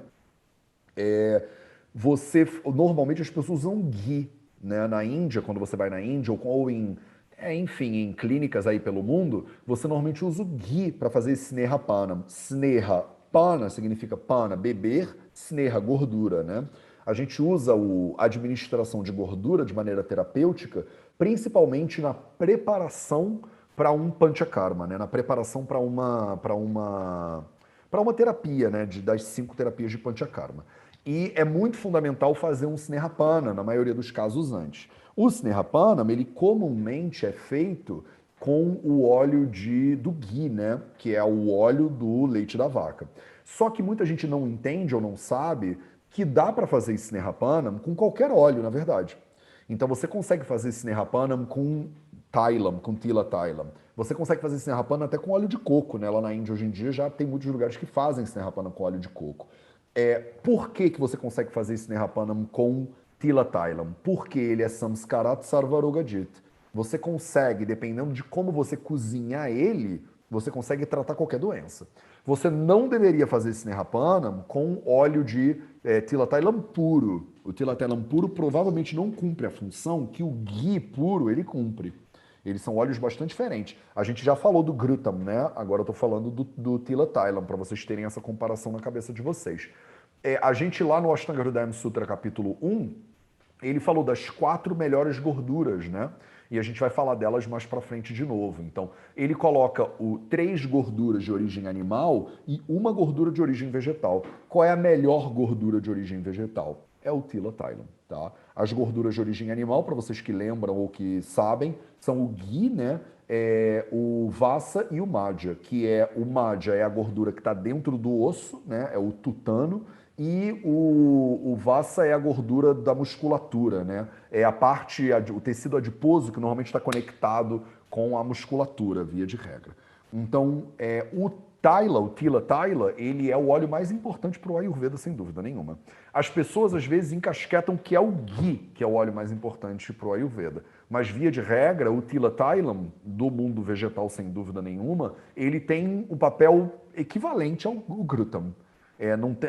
Normalmente as pessoas usam ghee, né? Na Índia, quando você vai na Índia, ou enfim, em clínicas aí pelo mundo, você normalmente usa o ghee para fazer Snehapana. Snehapana significa pana, beber, sneha, gordura, né? A gente usa a administração de gordura de maneira terapêutica, principalmente na preparação para um panchakarma, né? Na preparação para uma terapia, né? Das 5 terapias de panchakarma. E é muito fundamental fazer um Snehapana, na maioria dos casos antes. O Snehapana, ele comumente é feito com o óleo do ghee, né? Que é o óleo do leite da vaca. Só que muita gente não entende ou não sabe que dá para fazer Snehapana com qualquer óleo, na verdade. Então você consegue fazer Snehapana com Thailam, com Tila Thailam. Você consegue fazer Snehapana até com óleo de coco, né? Lá na Índia hoje em dia já tem muitos lugares que fazem Snehapana com óleo de coco. Por que você consegue fazer Snehapana com Tila Thailam? Porque ele é Samskarat Sarvarogajit. Você consegue, dependendo de como você cozinhar ele, você consegue tratar qualquer doença. Você não deveria fazer Snehapana com óleo de Tila Thailam puro. O Tila Thailam puro provavelmente não cumpre a função que o ghee puro ele cumpre. Eles são óleos bastante diferentes. A gente já falou do Grutam, né? Agora eu tô falando do Tila Tailam, para vocês terem essa comparação na cabeça de vocês. A gente lá no Ashtanga Hridayam Sutra, capítulo 1, ele falou das 4 melhores gorduras, né? E a gente vai falar delas mais pra frente de novo. Então, ele coloca 3 gorduras de origem animal e uma gordura de origem vegetal. Qual é a melhor gordura de origem vegetal? É o Tila Tailam, tá? As gorduras de origem animal, para vocês que lembram ou que sabem, são o ghee, né? O vassa e o madhya, que o madhya é a gordura que está dentro do osso, né? É o tutano, e o vassa é a gordura da musculatura, né? É a parte, o tecido adiposo que normalmente está conectado com a musculatura, via de regra. Então, o Tila Taila, ele é o óleo mais importante para o Ayurveda, sem dúvida nenhuma. As pessoas, às vezes, encasquetam que é o ghee, que é o óleo mais importante para o Ayurveda. Mas, via de regra, o Tila Tailam, do mundo vegetal, sem dúvida nenhuma, ele tem um papel equivalente ao Grutam.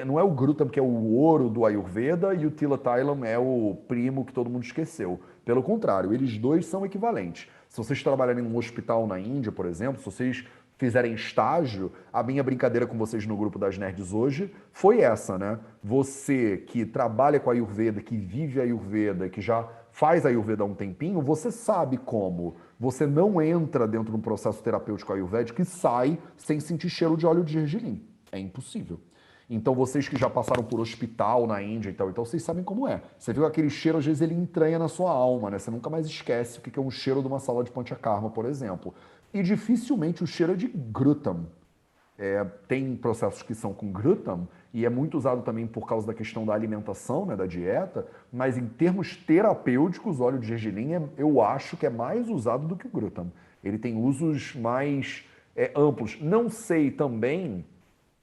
Não é o Grutam que é o ouro do Ayurveda e o Tila Tailam é o primo que todo mundo esqueceu. Pelo contrário, eles dois são equivalentes. Se vocês trabalharem em um hospital na Índia, por exemplo, se vocês fizerem estágio, a minha brincadeira com vocês no grupo das nerds hoje foi essa, né? Você que trabalha com a Ayurveda, que vive a Ayurveda, que já faz a Ayurveda há um tempinho, você sabe como você não entra dentro de um processo terapêutico ayurvédico e sai sem sentir cheiro de óleo de gergelim. É impossível. Então, vocês que já passaram por hospital na Índia e tal, vocês sabem como é. Você viu aquele cheiro, às vezes ele entranha na sua alma, né? Você nunca mais esquece o que é um cheiro de uma sala de Panchakarma, por exemplo. E dificilmente o cheiro é de Grutam. Tem processos que são com Grutam, e é muito usado também por causa da questão da alimentação, né, da dieta, mas em termos terapêuticos, óleo de gergelim, eu acho que é mais usado do que o Grutam. Ele tem usos mais amplos. Não sei também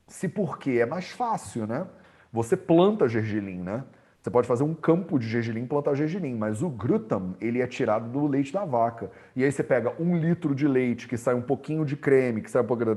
se porque é mais fácil, né? Você planta gergelim, né? Você pode fazer um campo de gergelim e plantar gergelim, mas o Grutam, ele é tirado do leite da vaca. E aí você pega 1 litro de leite, que sai um pouquinho de creme, que sai um pouquinho...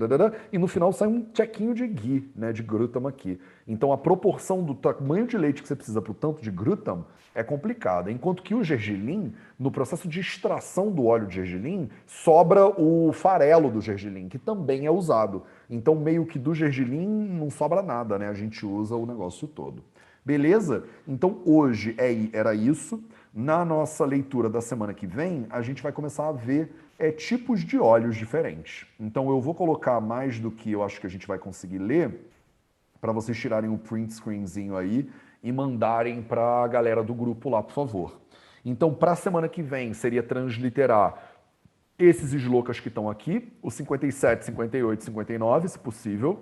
E no final sai um tchequinho de ghee, né, de Grutam aqui. Então a proporção do tamanho de leite que você precisa para o tanto de Grutam é complicada. Enquanto que o gergelim, no processo de extração do óleo de gergelim, sobra o farelo do gergelim, que também é usado. Então meio que do gergelim não sobra nada, né? A gente usa o negócio todo. Beleza? Então hoje era isso. Na nossa leitura da semana que vem, a gente vai começar a ver tipos de óleos diferentes. Então eu vou colocar mais do que eu acho que a gente vai conseguir ler, para vocês tirarem o print screenzinho aí e mandarem para a galera do grupo lá, por favor. Então, para a semana que vem, seria transliterar esses slokas que estão aqui, os 57, 58, 59, se possível.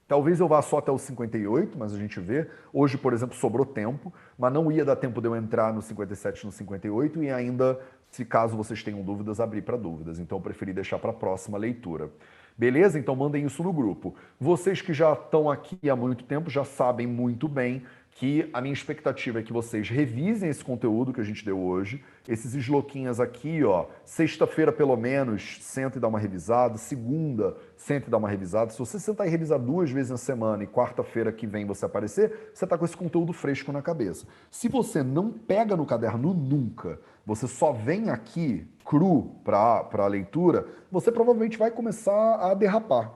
Talvez eu vá só até os 58, mas a gente vê. Hoje, por exemplo, sobrou tempo, mas não ia dar tempo de eu entrar no 57 e no 58 e ainda, se caso vocês tenham dúvidas, abrir para dúvidas. Então eu preferi deixar para a próxima leitura. Beleza? Então mandem isso no grupo. Vocês que já estão aqui há muito tempo já sabem muito bem que a minha expectativa é que vocês revisem esse conteúdo que a gente deu hoje, esses sloquinhas aqui, ó, sexta-feira pelo menos, senta e dá uma revisada, segunda, senta e dá uma revisada. Se você sentar e revisar 2 vezes na semana e quarta-feira que vem você aparecer, você está com esse conteúdo fresco na cabeça. Se você não pega no caderno nunca, você só vem aqui cru para a leitura, você provavelmente vai começar a derrapar.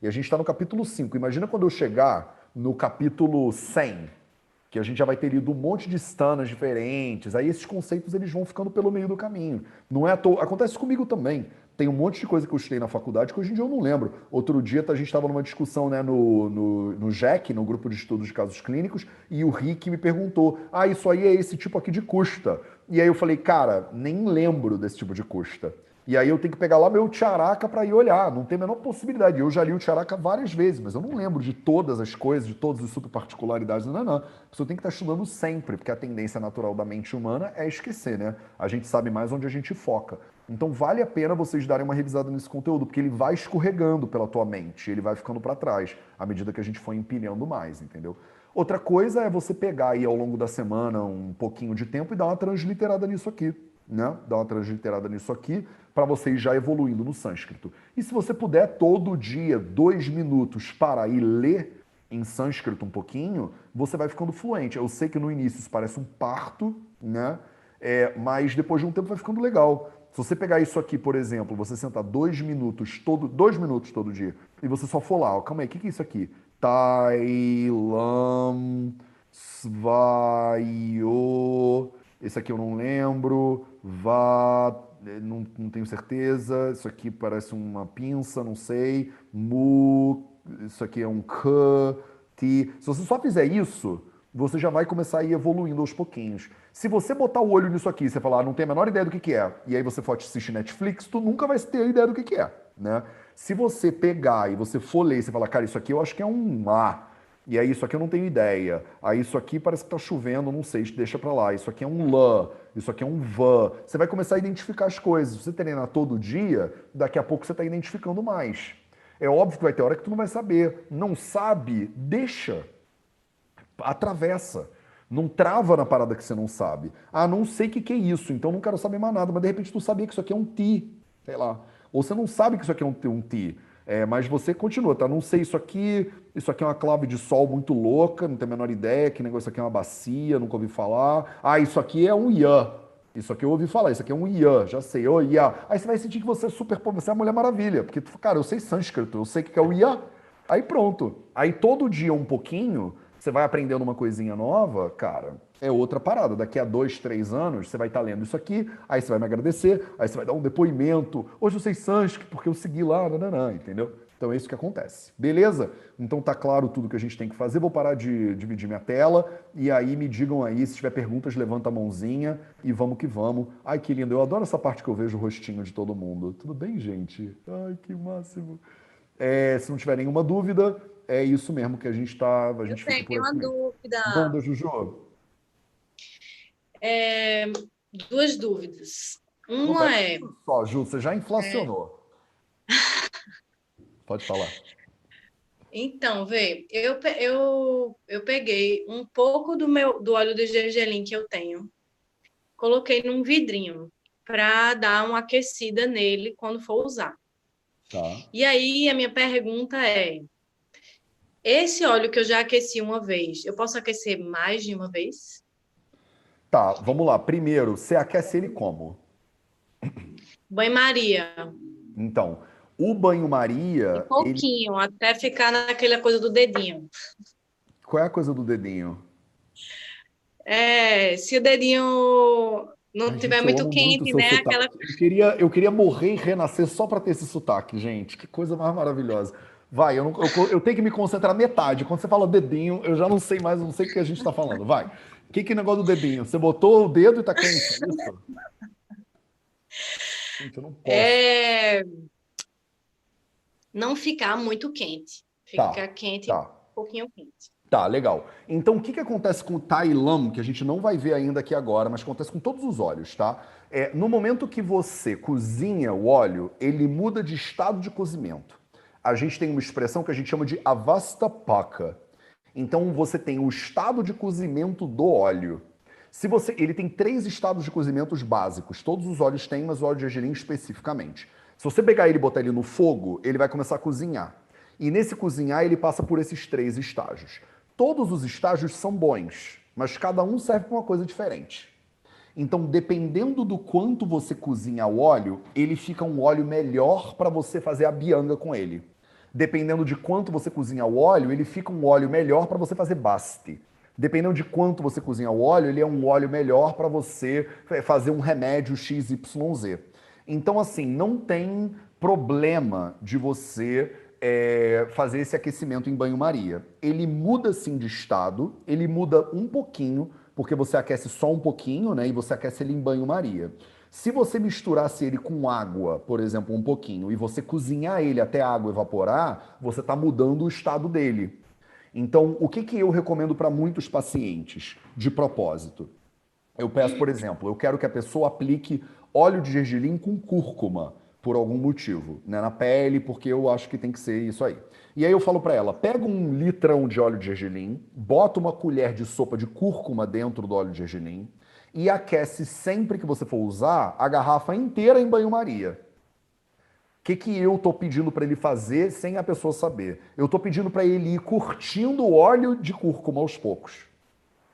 E a gente está no capítulo 5. Imagina quando eu chegar no capítulo 100, que a gente já vai ter lido um monte de stanas diferentes, aí esses conceitos eles vão ficando pelo meio do caminho. Não é à toa. Acontece comigo também. Tem um monte de coisa que eu estudei na faculdade que hoje em dia eu não lembro. Outro dia a gente estava numa discussão, né, no JEC, no Grupo de Estudos de Casos Clínicos, e o Rick me perguntou, isso aí é esse tipo aqui de custa. E aí eu falei, cara, nem lembro desse tipo de custa. E aí eu tenho que pegar lá meu Charaka para ir olhar, não tem a menor possibilidade. Eu já li o Charaka várias vezes, mas eu não lembro de todas as coisas, de todas as super particularidades, não. A pessoa tem que estar estudando sempre, porque a tendência natural da mente humana é esquecer, né? A gente sabe mais onde a gente foca. Então vale a pena vocês darem uma revisada nesse conteúdo, porque ele vai escorregando pela tua mente, ele vai ficando para trás, à medida que a gente for empilhando mais, entendeu? Outra coisa é você pegar aí ao longo da semana um pouquinho de tempo e dar uma transliterada nisso aqui, né? Dar uma transliterada nisso aqui, para você ir já evoluindo no sânscrito. E se você puder, todo dia, 2 minutos, parar e ler em sânscrito um pouquinho, você vai ficando fluente. Eu sei que no início isso parece um parto, né? Mas depois de um tempo vai ficando legal. Se você pegar isso aqui, por exemplo, você sentar 2 minutos todo dia, e você só for lá, ó, calma aí, o que é isso aqui? Tailam Svaio. Esse aqui eu não lembro. Não tenho certeza. Isso aqui parece uma pinça, não sei. Isso aqui é um K, Ti. Se você só fizer isso, você já vai começar a ir evoluindo aos pouquinhos. Se você botar o olho nisso aqui e você falar, não tem a menor ideia do que é, e aí você for assistir Netflix, tu nunca vai ter ideia do que é, né? Se você pegar e você for ler e você falar, cara, isso aqui eu acho que é um A, e aí isso aqui eu não tenho ideia, aí isso aqui parece que tá chovendo, não sei, deixa pra lá, isso aqui é um lã, isso aqui é um vã, você vai começar a identificar as coisas. Se você treinar todo dia, daqui a pouco você tá identificando mais. É óbvio que vai ter hora que tu não vai saber. Não sabe, deixa. Atravessa. Não trava na parada que você não sabe. Ah, não sei o que é isso, então não quero saber mais nada. Mas de repente tu sabia que isso aqui é um ti, sei lá. Ou você não sabe que isso aqui é um ti. Mas você continua, tá? Não sei isso aqui é uma clave de sol muito louca, não tenho a menor ideia, que negócio aqui é uma bacia, nunca ouvi falar. Ah, isso aqui é um Ian. Isso aqui eu ouvi falar, isso aqui é um Ian, já sei, ô Ian. Aí você vai sentir que você é super, pô, você é a Mulher Maravilha, porque, cara, eu sei sânscrito, eu sei o que é o Ian. Aí pronto. Aí todo dia um pouquinho, você vai aprendendo uma coisinha nova, cara, é outra parada. Daqui a 2, 3 anos, você vai estar lendo isso aqui, aí você vai me agradecer, aí você vai dar um depoimento. Hoje eu sei sânscrito porque eu segui lá, nananã, entendeu? Então é isso que acontece. Beleza? Então tá claro tudo que a gente tem que fazer. Vou parar de dividir minha tela e aí me digam aí, se tiver perguntas, levanta a mãozinha e vamos que vamos. Ai, que lindo. Eu adoro essa parte que eu vejo o rostinho de todo mundo. Tudo bem, gente? Ai, que máximo. Se não tiver nenhuma dúvida, é isso mesmo que a gente tá, a
Eu
gente fica por
tenho uma
aqui mesmo.
dúvida.
Manda, Juju.
Duas dúvidas.
Não,
Uma
pera
é,
só, Ju, você já inflacionou. Pode falar.
então, vê, eu peguei um pouco do óleo de gergelim que eu tenho, coloquei num vidrinho para dar uma aquecida nele quando for usar.
Tá.
E aí a minha pergunta é: esse óleo que eu já aqueci uma vez, eu posso aquecer mais de uma vez?
Tá, vamos lá. Primeiro, você aquece ele como?
Banho-maria,
Então, o banho-maria, ele.
pouquinho, até ficar naquela coisa do dedinho.
Qual é a coisa do dedinho?
Se o dedinho não
Ai,
tiver
gente, eu
muito
amo muito o
quente,
seu
né?
sotaque. Eu queria morrer e renascer só pra ter esse sotaque, gente. Que coisa mais maravilhosa. Vai, eu tenho que me concentrar metade. Quando você fala dedinho, eu já não sei mais, não sei o que a gente tá falando. Vai. Que é o negócio do dedinho? Você botou o dedo e tá quente, é isso? Gente, eu não posso.
É não ficar muito quente.
Tá,
Ficar quente, um
tá.
pouquinho quente.
Tá, legal. Então, o que acontece com o Tai Lam, que a gente não vai ver ainda aqui agora, mas acontece com todos os óleos, tá? No momento que você cozinha o óleo, ele muda de estado de cozimento. A gente tem uma expressão que a gente chama de avastapaka. Então, você tem o estado de cozimento do óleo. Ele tem 3 estados de cozimentos básicos. Todos os óleos têm, mas o óleo de gergelim especificamente. Se você pegar ele e botar ele no fogo, ele vai começar a cozinhar. E nesse cozinhar, ele passa por esses 3 estágios. Todos os estágios são bons, mas cada um serve para uma coisa diferente. Então, dependendo do quanto você cozinha o óleo, ele fica um óleo melhor para você fazer a bianga com ele. Dependendo de quanto você cozinha o óleo, ele fica um óleo melhor para você fazer basti. Dependendo de quanto você cozinha o óleo, ele é um óleo melhor para você fazer um remédio XYZ. Então, assim, não tem problema de você fazer esse aquecimento em banho-maria. Ele muda sim de estado, ele muda um pouquinho, porque você aquece só um pouquinho, né? E você aquece ele em banho-maria. Se você misturasse ele com água, por exemplo, um pouquinho, e você cozinhar ele até a água evaporar, você está mudando o estado dele. Então, o que eu recomendo para muitos pacientes, de propósito? Eu peço, por exemplo, eu quero que a pessoa aplique óleo de gergelim com cúrcuma, por algum motivo, né, na pele, porque eu acho que tem que ser isso aí. E aí eu falo para ela, pega um litrão de óleo de gergelim, bota uma colher de sopa de cúrcuma dentro do óleo de gergelim e aquece sempre que você for usar a garrafa inteira em banho-maria. O que eu tô pedindo para ele fazer sem a pessoa saber? Eu tô pedindo para ele ir curtindo o óleo de cúrcuma aos poucos.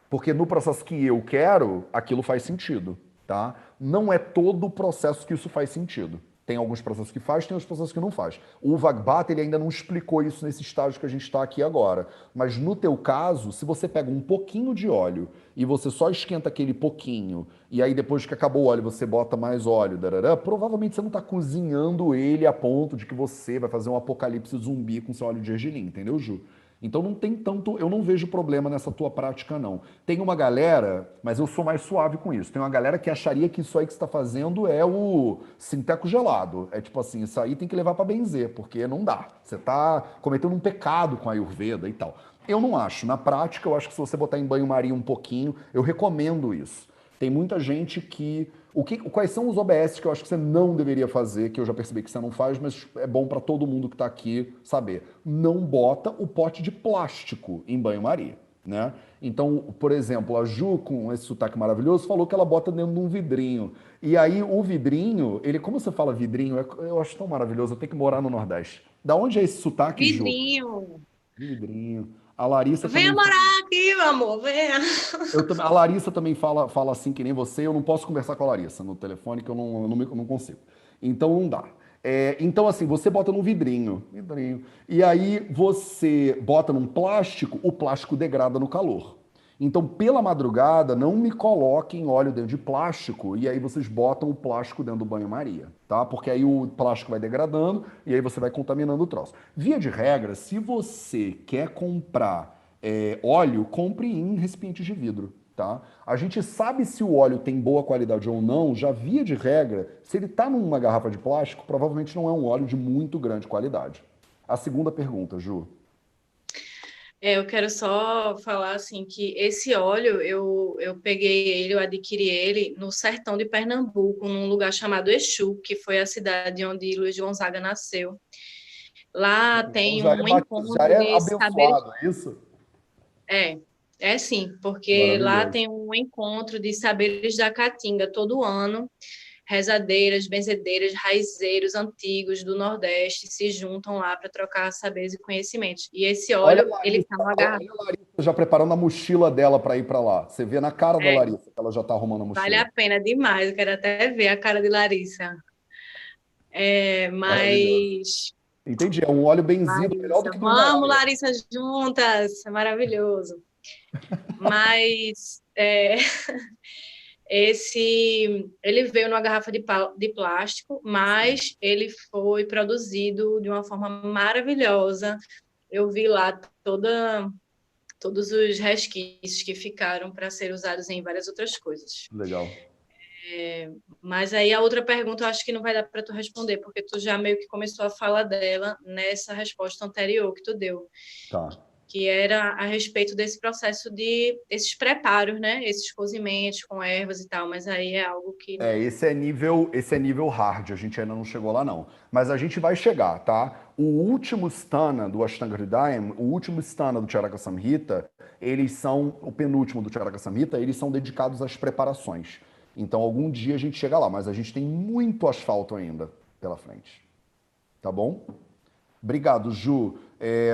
Porque no processo que eu quero, aquilo faz sentido. tá? Não é todo o processo que isso faz sentido. Tem alguns processos que faz, tem outros processos que não faz. O Vagbata, ele ainda não explicou isso nesse estágio que a gente está aqui agora. Mas no teu caso, se você pega um pouquinho de óleo e você só esquenta aquele pouquinho, e aí depois que acabou o óleo você bota mais óleo, darará, provavelmente você não está cozinhando ele a ponto de que você vai fazer um apocalipse zumbi com seu óleo de gergelim, entendeu, Ju? Então não tem tanto, eu não vejo problema nessa tua prática, não. Tem uma galera, mas eu sou mais suave com isso. Tem uma galera que acharia que isso aí que você está fazendo é o sinteco gelado. É tipo assim, isso aí tem que levar para benzer, porque não dá. Você está cometendo um pecado com a Ayurveda e tal. Eu não acho. Na prática, eu acho que se você botar em banho-maria um pouquinho, eu recomendo isso. Tem muita gente que quais são os OBS que eu acho que você não deveria fazer, que eu já percebi que você não faz, mas é bom para todo mundo que está aqui saber. Não bota o pote de plástico em banho-maria, né? Então, por exemplo, a Ju, com esse sotaque maravilhoso, falou que ela bota dentro de um vidrinho. E aí, o vidrinho, ele, como você fala vidrinho, eu acho tão maravilhoso, eu tenho que morar no Nordeste. Da onde é esse sotaque, Ju?
Vidrinho.
Vidrinho. A Larissa
Venha
também fala.
morar aqui, meu amor, venha.
A Larissa também fala assim que nem você. Eu não posso conversar com a Larissa no telefone, que eu não consigo. Então não dá. Então, assim, você bota num vidrinho. E aí você bota num plástico, o plástico degrada no calor. Então, pela madrugada, não me coloquem óleo dentro de plástico e aí vocês botam o plástico dentro do banho-maria, tá? Porque aí o plástico vai degradando e aí você vai contaminando o troço. Via de regra, se você quer comprar óleo, compre em recipientes de vidro, tá? A gente sabe se o óleo tem boa qualidade ou não, já via de regra, se ele está numa garrafa de plástico, provavelmente não é um óleo de muito grande qualidade. A segunda pergunta, Ju.
Eu quero só falar assim que esse óleo eu peguei ele, eu adquiri ele no sertão de Pernambuco, num lugar chamado Exu, que foi a cidade onde Luiz Gonzaga nasceu. Lá
Então
tem
já
um
já
encontro
é
de saberes.
abençoado, é isso?
É, é sim, porque lá
Maravilhoso.
tem um encontro de saberes da Caatinga todo ano. Rezadeiras, benzedeiras, raizeiros antigos do Nordeste se juntam lá para trocar saberes e conhecimentos. E esse óleo, ele está numa garrafa.
Olha a Larissa já preparando a mochila dela para ir para lá. Você vê na cara da
É,
Larissa que ela já está arrumando a
vale
mochila.
a pena demais. Eu quero até ver a cara de Larissa.
Maravilhoso.
Mas,
Entendi. É um óleo benzido, melhor do
Larissa,
que do
vamos,
Himalaia.
Larissa, juntas. É maravilhoso. Mas ele veio numa garrafa de plástico, mas ele foi produzido de uma forma maravilhosa. Eu vi lá todos os resquícios que ficaram para ser usados em várias outras coisas.
Legal.
Mas aí a outra pergunta eu acho que não vai dar para tu responder, porque tu já meio que começou a falar dela nessa resposta anterior que tu deu,
Tá.
que era a respeito desse processo de esses preparos, né? Esses cozimentos com ervas e tal, mas aí é algo que não.
Esse é nível hard, a gente ainda não chegou lá não. Mas a gente vai chegar, tá? O último stana do Ashtanga Hridayam, o último stana do Charaka Samhita, eles são, o penúltimo do Charaka Samhita, eles são dedicados às preparações. Então algum dia a gente chega lá, mas a gente tem muito asfalto ainda pela frente. Tá bom? Obrigado, Ju.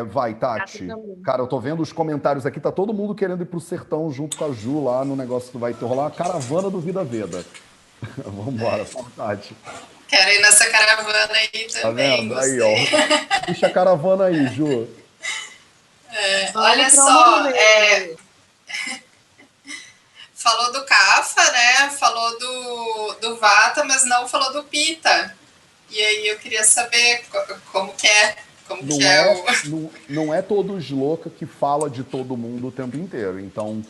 Vai, Tati. Cara, eu tô vendo os comentários aqui, tá todo mundo querendo ir pro sertão junto com a Ju lá no negócio que vai ter rolar a caravana do Vida Veda. Vambora, Tati.
Quero ir nessa caravana aí
Tá
também,
vendo? Aí,
gostei.
ó. Puxa a caravana aí, Ju.
Olha só, falou do Kapha, né? Falou do Vata, mas não falou do Pitta. E aí eu queria saber como que é.
Não é todo Shloka que fala de todo mundo o tempo inteiro. Então,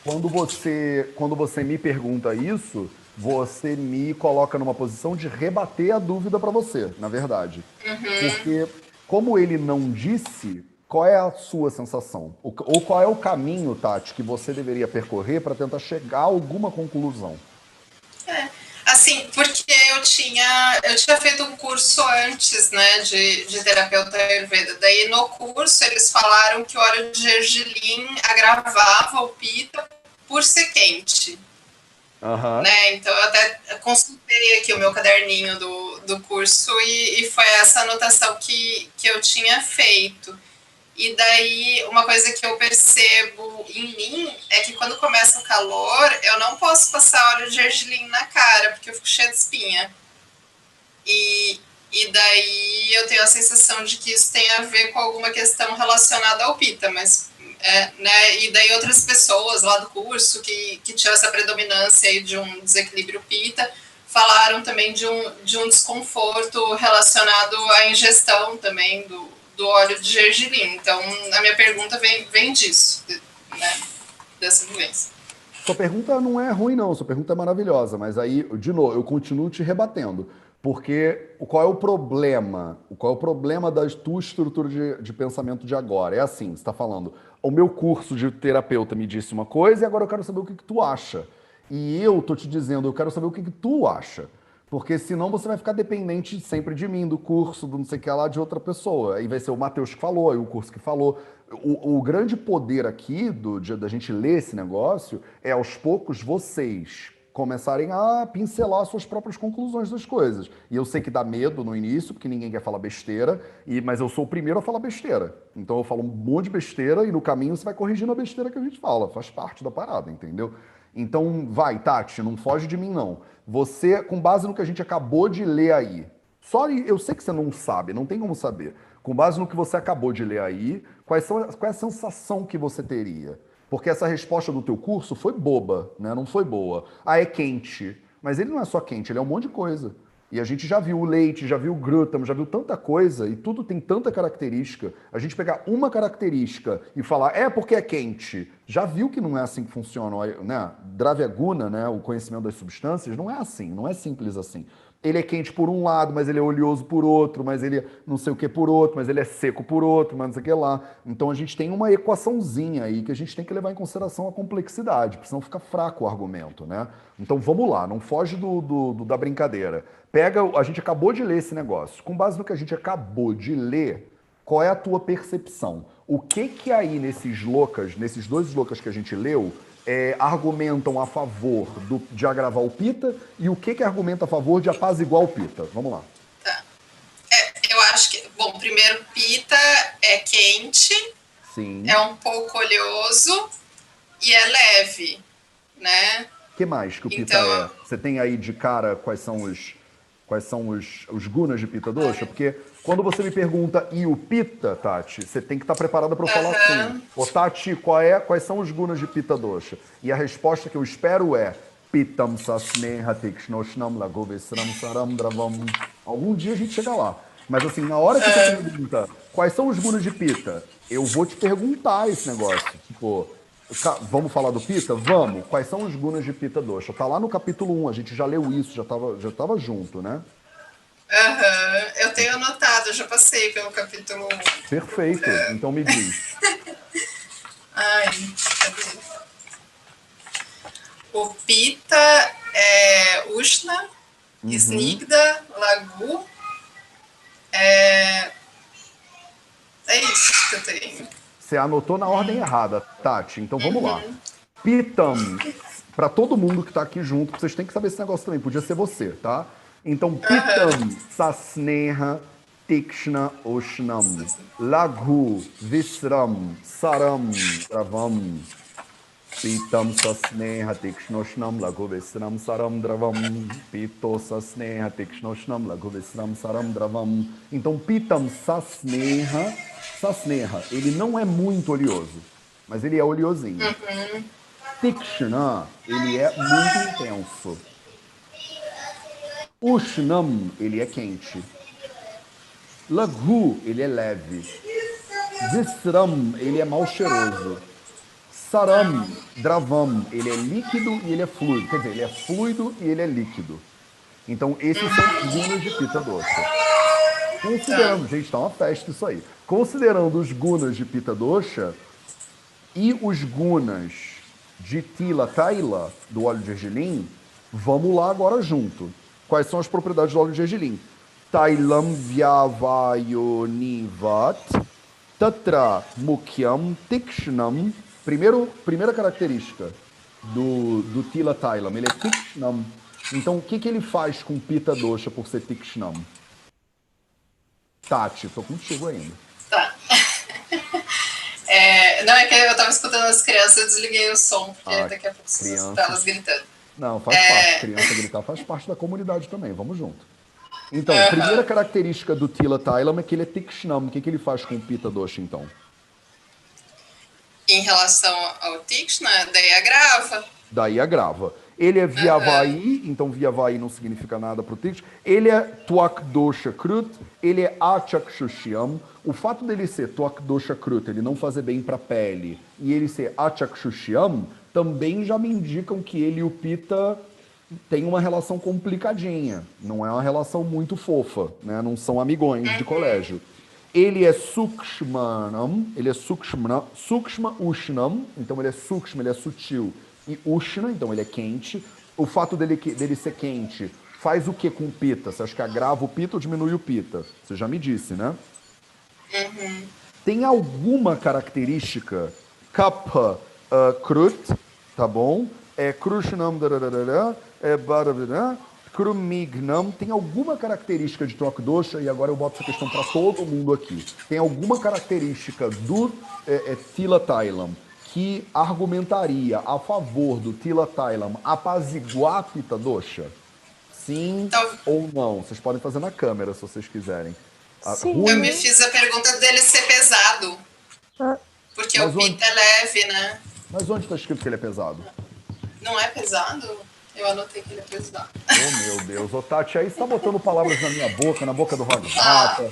quando você me pergunta isso, você me coloca numa posição de rebater a dúvida para você, na verdade. Porque, como ele não disse, qual é a sua sensação? Ou qual é o caminho, Tati, que você deveria percorrer para tentar chegar a alguma conclusão?
Assim, porque eu tinha feito um curso antes, né, de terapeuta Ayurveda. Daí, no curso, eles falaram que o óleo de gergelim agravava o Pitta por ser quente. Né? Então, eu até consultei aqui o meu caderninho do curso e foi essa anotação que eu tinha feito. E daí, uma coisa que eu percebo em mim é que quando começa o calor, eu não posso passar óleo de gergelim na cara, porque eu fico cheia de espinha. E daí eu tenho a sensação de que isso tem a ver com alguma questão relacionada ao pita, mas, né, e daí outras pessoas lá do curso que tinham essa predominância aí de um desequilíbrio pita, falaram também de um desconforto relacionado à ingestão também do óleo de gergelim. Então, a minha pergunta vem disso, né, dessa vivência.
Sua pergunta não é ruim, não. Sua pergunta é maravilhosa. Mas aí, de novo, eu continuo te rebatendo. Porque qual é o problema? Qual é o problema da tua estrutura de pensamento de agora? É assim, você está falando, o meu curso de terapeuta me disse uma coisa e agora eu quero saber o que tu acha. E eu tô te dizendo, eu quero saber o que tu acha. Porque senão você vai ficar dependente sempre de mim, do curso, do não sei o que lá, de outra pessoa. Aí vai ser o Matheus que falou, aí o curso que falou. O grande poder aqui da gente ler esse negócio é, aos poucos, vocês começarem a pincelar suas próprias conclusões das coisas. E eu sei que dá medo no início, porque ninguém quer falar besteira, mas eu sou o primeiro a falar besteira. Então eu falo um monte de besteira e no caminho você vai corrigindo a besteira que a gente fala. Faz parte da parada, entendeu? Então vai, Tati, não foge de mim não. Você, com base no que a gente acabou de ler aí, eu sei que você não sabe, não tem como saber. Com base no que você acabou de ler aí, qual é a sensação que você teria? Porque essa resposta do teu curso foi boba, né? Não foi boa. Ah, é quente. Mas ele não é só quente, ele é um monte de coisa. E a gente já viu o leite, já viu o glúten, já viu tanta coisa, e tudo tem tanta característica. A gente pegar uma característica e falar, porque é quente, já viu que não é assim que funciona, né? Dravya Guna, né? O conhecimento das substâncias, não é assim, não é simples assim. Ele é quente por um lado, mas ele é oleoso por outro, mas ele não sei o que por outro, mas ele é seco por outro, mas não sei o que lá. Então a gente tem uma equaçãozinha aí que a gente tem que levar em consideração a complexidade, porque senão fica fraco o argumento, né? Então vamos lá, não foge da brincadeira. A gente acabou de ler esse negócio. Com base no que a gente acabou de ler, qual é a tua percepção? O que aí nesses dois slocas que a gente leu, argumentam a favor de agravar o pita e o que argumenta a favor de apaziguar o pita? Vamos lá.
Tá. Eu acho que, bom, primeiro, pita é quente,
sim,
é um pouco oleoso e é leve, né?
O que mais que o pita é? Você tem aí de cara quais são os gunas de pita dosha? Porque quando você me pergunta e o pita, Tati, você tem que estar preparada para eu falar assim. Ô, Tati, quais são os gunas de pita dosha? E a resposta que eu espero é pitam sasneha tikshnoshnam lagovesram saram dravam. Algum dia a gente chega lá. Mas assim, na hora que você me pergunta quais são os gunas de pita, eu vou te perguntar esse negócio. Tipo, vamos falar do pita? Vamos. Quais são os gunas de pita dosha? Tá lá no capítulo 1, a gente já leu isso, já tava junto, né?
Eu tenho anotado, já passei pelo capítulo 1.
Perfeito, então me diz.
Ai, cadê? O pita é Ushna, Snigda, Lagu. É isso que eu tenho.
Você anotou na ordem errada, Tati, então vamos lá. Pitam, para todo mundo que tá aqui junto, vocês têm que saber esse negócio também, podia ser você, tá? Então, pitam sasneha tikshna oshnam laghu visram saram dravam. Pitam sasneha tikshnoshnam laghu visram saram dravam. Pito sasneha tikshnoshnam laghu visram saram dravam. Então, pitam sasneha, ele não é muito oleoso, mas ele é oleosinho. Tikshna, ele é muito intenso. Ushnam, ele é quente. Laghu, ele é leve. Visram, ele é mal cheiroso. Saram, dravam, ele é líquido e ele é fluido. Quer dizer, ele é fluido e ele é líquido. Então, esses são os gunas de pita dosha. Considerando, gente, tá uma festa isso aí. Considerando os gunas de pita dosha e os gunas de tila taila, do óleo de gergelim, vamos lá agora junto. Quais são as propriedades do óleo de gergelim? Tailam vyavayonivat tatra mukhyam tikshnam. Primeira característica do tila tailam, ele é tikshnam. Então, o que ele faz com pita dosha por ser tikshnam? Tati, tô contigo ainda.
Tá. Não, é que eu tava escutando as crianças, eu desliguei o som, porque daqui a pouco vocês vão escutar elas gritando.
Não, faz parte. Criança gritar faz parte da comunidade também. Vamos junto. Então, primeira característica do Tila Tailam é que ele é Tikshnam. O que ele faz com o Pitta Dosha, então?
Em relação ao Tikshna, daí agrava.
Daí agrava. Ele é Vyavai, então Vyavai não significa nada para o Tikshna. Ele é Tuak Dosha Krut, ele é Achakshushyam. O fato dele ser Tuak Dosha Krut, ele não fazer bem para a pele, e ele ser Achakshushyam, também já me indicam que ele e o Pitta têm uma relação complicadinha. Não é uma relação muito fofa, né? Não são amigões de colégio. Ele é Sukshmanam, ele é Sukshma Ushnam, então ele é Sukshma, ele é sutil, e Ushna, então ele é quente. O fato dele ser quente faz o que com o Pitta? Você acha que agrava o Pitta ou diminui o Pitta? Você já me disse, né? Tem alguma característica Kapha Krut, tá bom? É Krushnam, Krumignam, tem alguma característica de Tuak Dosha, e agora eu boto essa questão para todo mundo aqui. Tem alguma característica do Tila Tailam que argumentaria a favor do Tila Tailam apaziguar Pitta Dosha? Sim ou não? Vocês podem fazer na câmera se vocês quiserem.
Sim.
Eu me fiz a pergunta dele ser pesado. Porque o Pitta é leve, né?
Mas onde está escrito que ele é pesado?
Não é pesado? Eu anotei que ele é pesado.
Oh, meu Deus. Ô, Tati, aí você tá botando palavras na minha boca, na boca do Raghvata.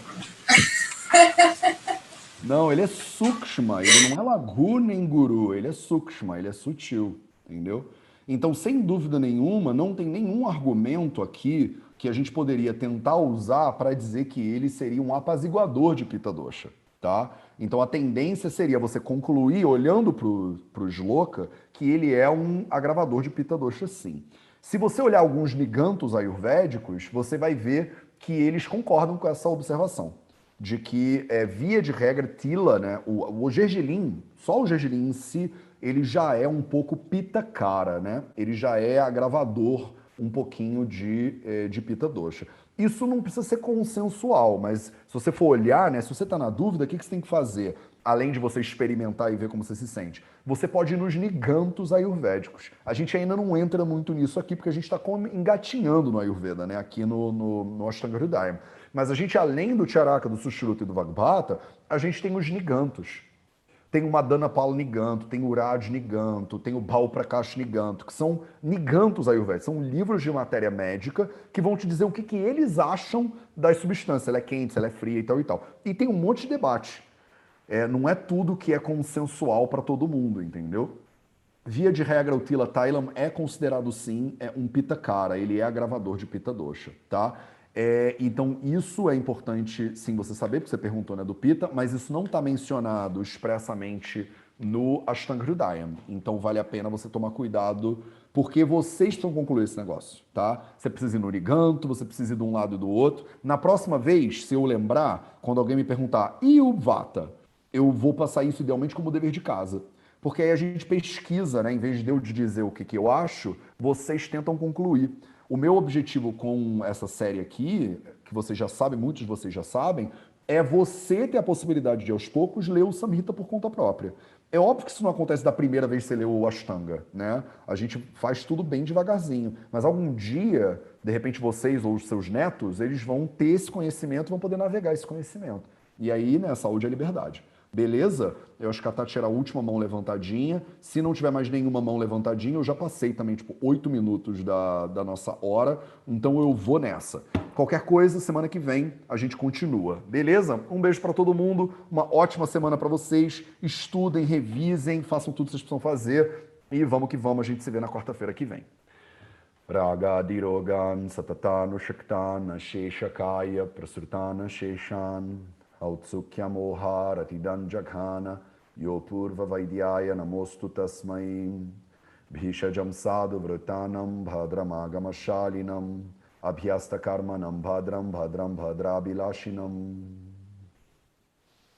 Não, ele é Sukshma. Ele não é Laghu nem Guru. Ele é Sukshma, ele é sutil. Entendeu? Então, sem dúvida nenhuma, não tem nenhum argumento aqui que a gente poderia tentar usar para dizer que ele seria um apaziguador de Pitta Dosha, tá? Então, a tendência seria você concluir, olhando para o Shloka, que ele é um agravador de Pitta Dosha, sim. Se você olhar alguns nigantos ayurvédicos, você vai ver que eles concordam com essa observação, de que, via de regra, Tila, né, o gergelim, só o gergelim em si, ele já é um pouco Pitta cara, né? Ele já é agravador um pouquinho de Pitta Dosha. Isso não precisa ser consensual, mas se você for olhar, né, se você está na dúvida, o que você tem que fazer? Além de você experimentar e ver como você se sente, você pode ir nos nigantos ayurvédicos. A gente ainda não entra muito nisso aqui, porque a gente está engatinhando no Ayurveda, né, aqui no Ashtanga Hridayam. Mas a gente, além do Charaka, do Sushruta e do Vagbhata, a gente tem os nigantos. Tem o Madanapala Niganto, tem o Uraj Niganto, tem o Bhau Prakash Niganto, que são nigantos ayurvédicos, são livros de matéria médica que vão te dizer o que eles acham das substâncias, se ela é quente, se ela é fria e tal e tal. E tem um monte de debate. Não é tudo que é consensual para todo mundo, entendeu? Via de regra, o Tila Tailam é considerado, sim, um Pitta cara, ele é agravador de Pitta Dosha, tá? Então, isso é importante, sim, você saber, porque você perguntou, né, do Pitta, mas isso não está mencionado expressamente no Ashtanga Hridayam. Então, vale a pena você tomar cuidado, porque vocês precisam concluir esse negócio, tá? Você precisa ir no Niganto, você precisa ir de um lado e do outro. Na próxima vez, se eu lembrar, quando alguém me perguntar, e o Vata? Eu vou passar isso idealmente como dever de casa. Porque aí a gente pesquisa, né? Em vez de eu dizer o que eu acho, vocês tentam concluir. O meu objetivo com essa série aqui, que vocês já sabem, muitos de vocês já sabem, é você ter a possibilidade de, aos poucos, ler o Samhita por conta própria. É óbvio que isso não acontece da primeira vez que você lê o Ashtanga, né? A gente faz tudo bem devagarzinho. Mas algum dia, de repente vocês ou os seus netos, eles vão ter esse conhecimento, vão poder navegar esse conhecimento. E aí, né, saúde é liberdade. Beleza? Eu acho que a Tati era a última mão levantadinha. Se não tiver mais nenhuma mão levantadinha, eu já passei também, 8 minutos da nossa hora. Então eu vou nessa. Qualquer coisa, semana que vem a gente continua. Beleza? Um beijo para todo mundo. Uma ótima semana para vocês. Estudem, revisem, façam tudo que vocês precisam fazer. E vamos que vamos, a gente se vê na quarta-feira que vem. Raga dirogan satatanu shaktana sheshakaya prasrutana sheshan Autsukyamoha ratidan jaghana yopurva vaidyaya namostu tasmai bhishajam sadhu vratanam bhadramagamashalinam abhyasta karmanam bhadram bhadrabilashinam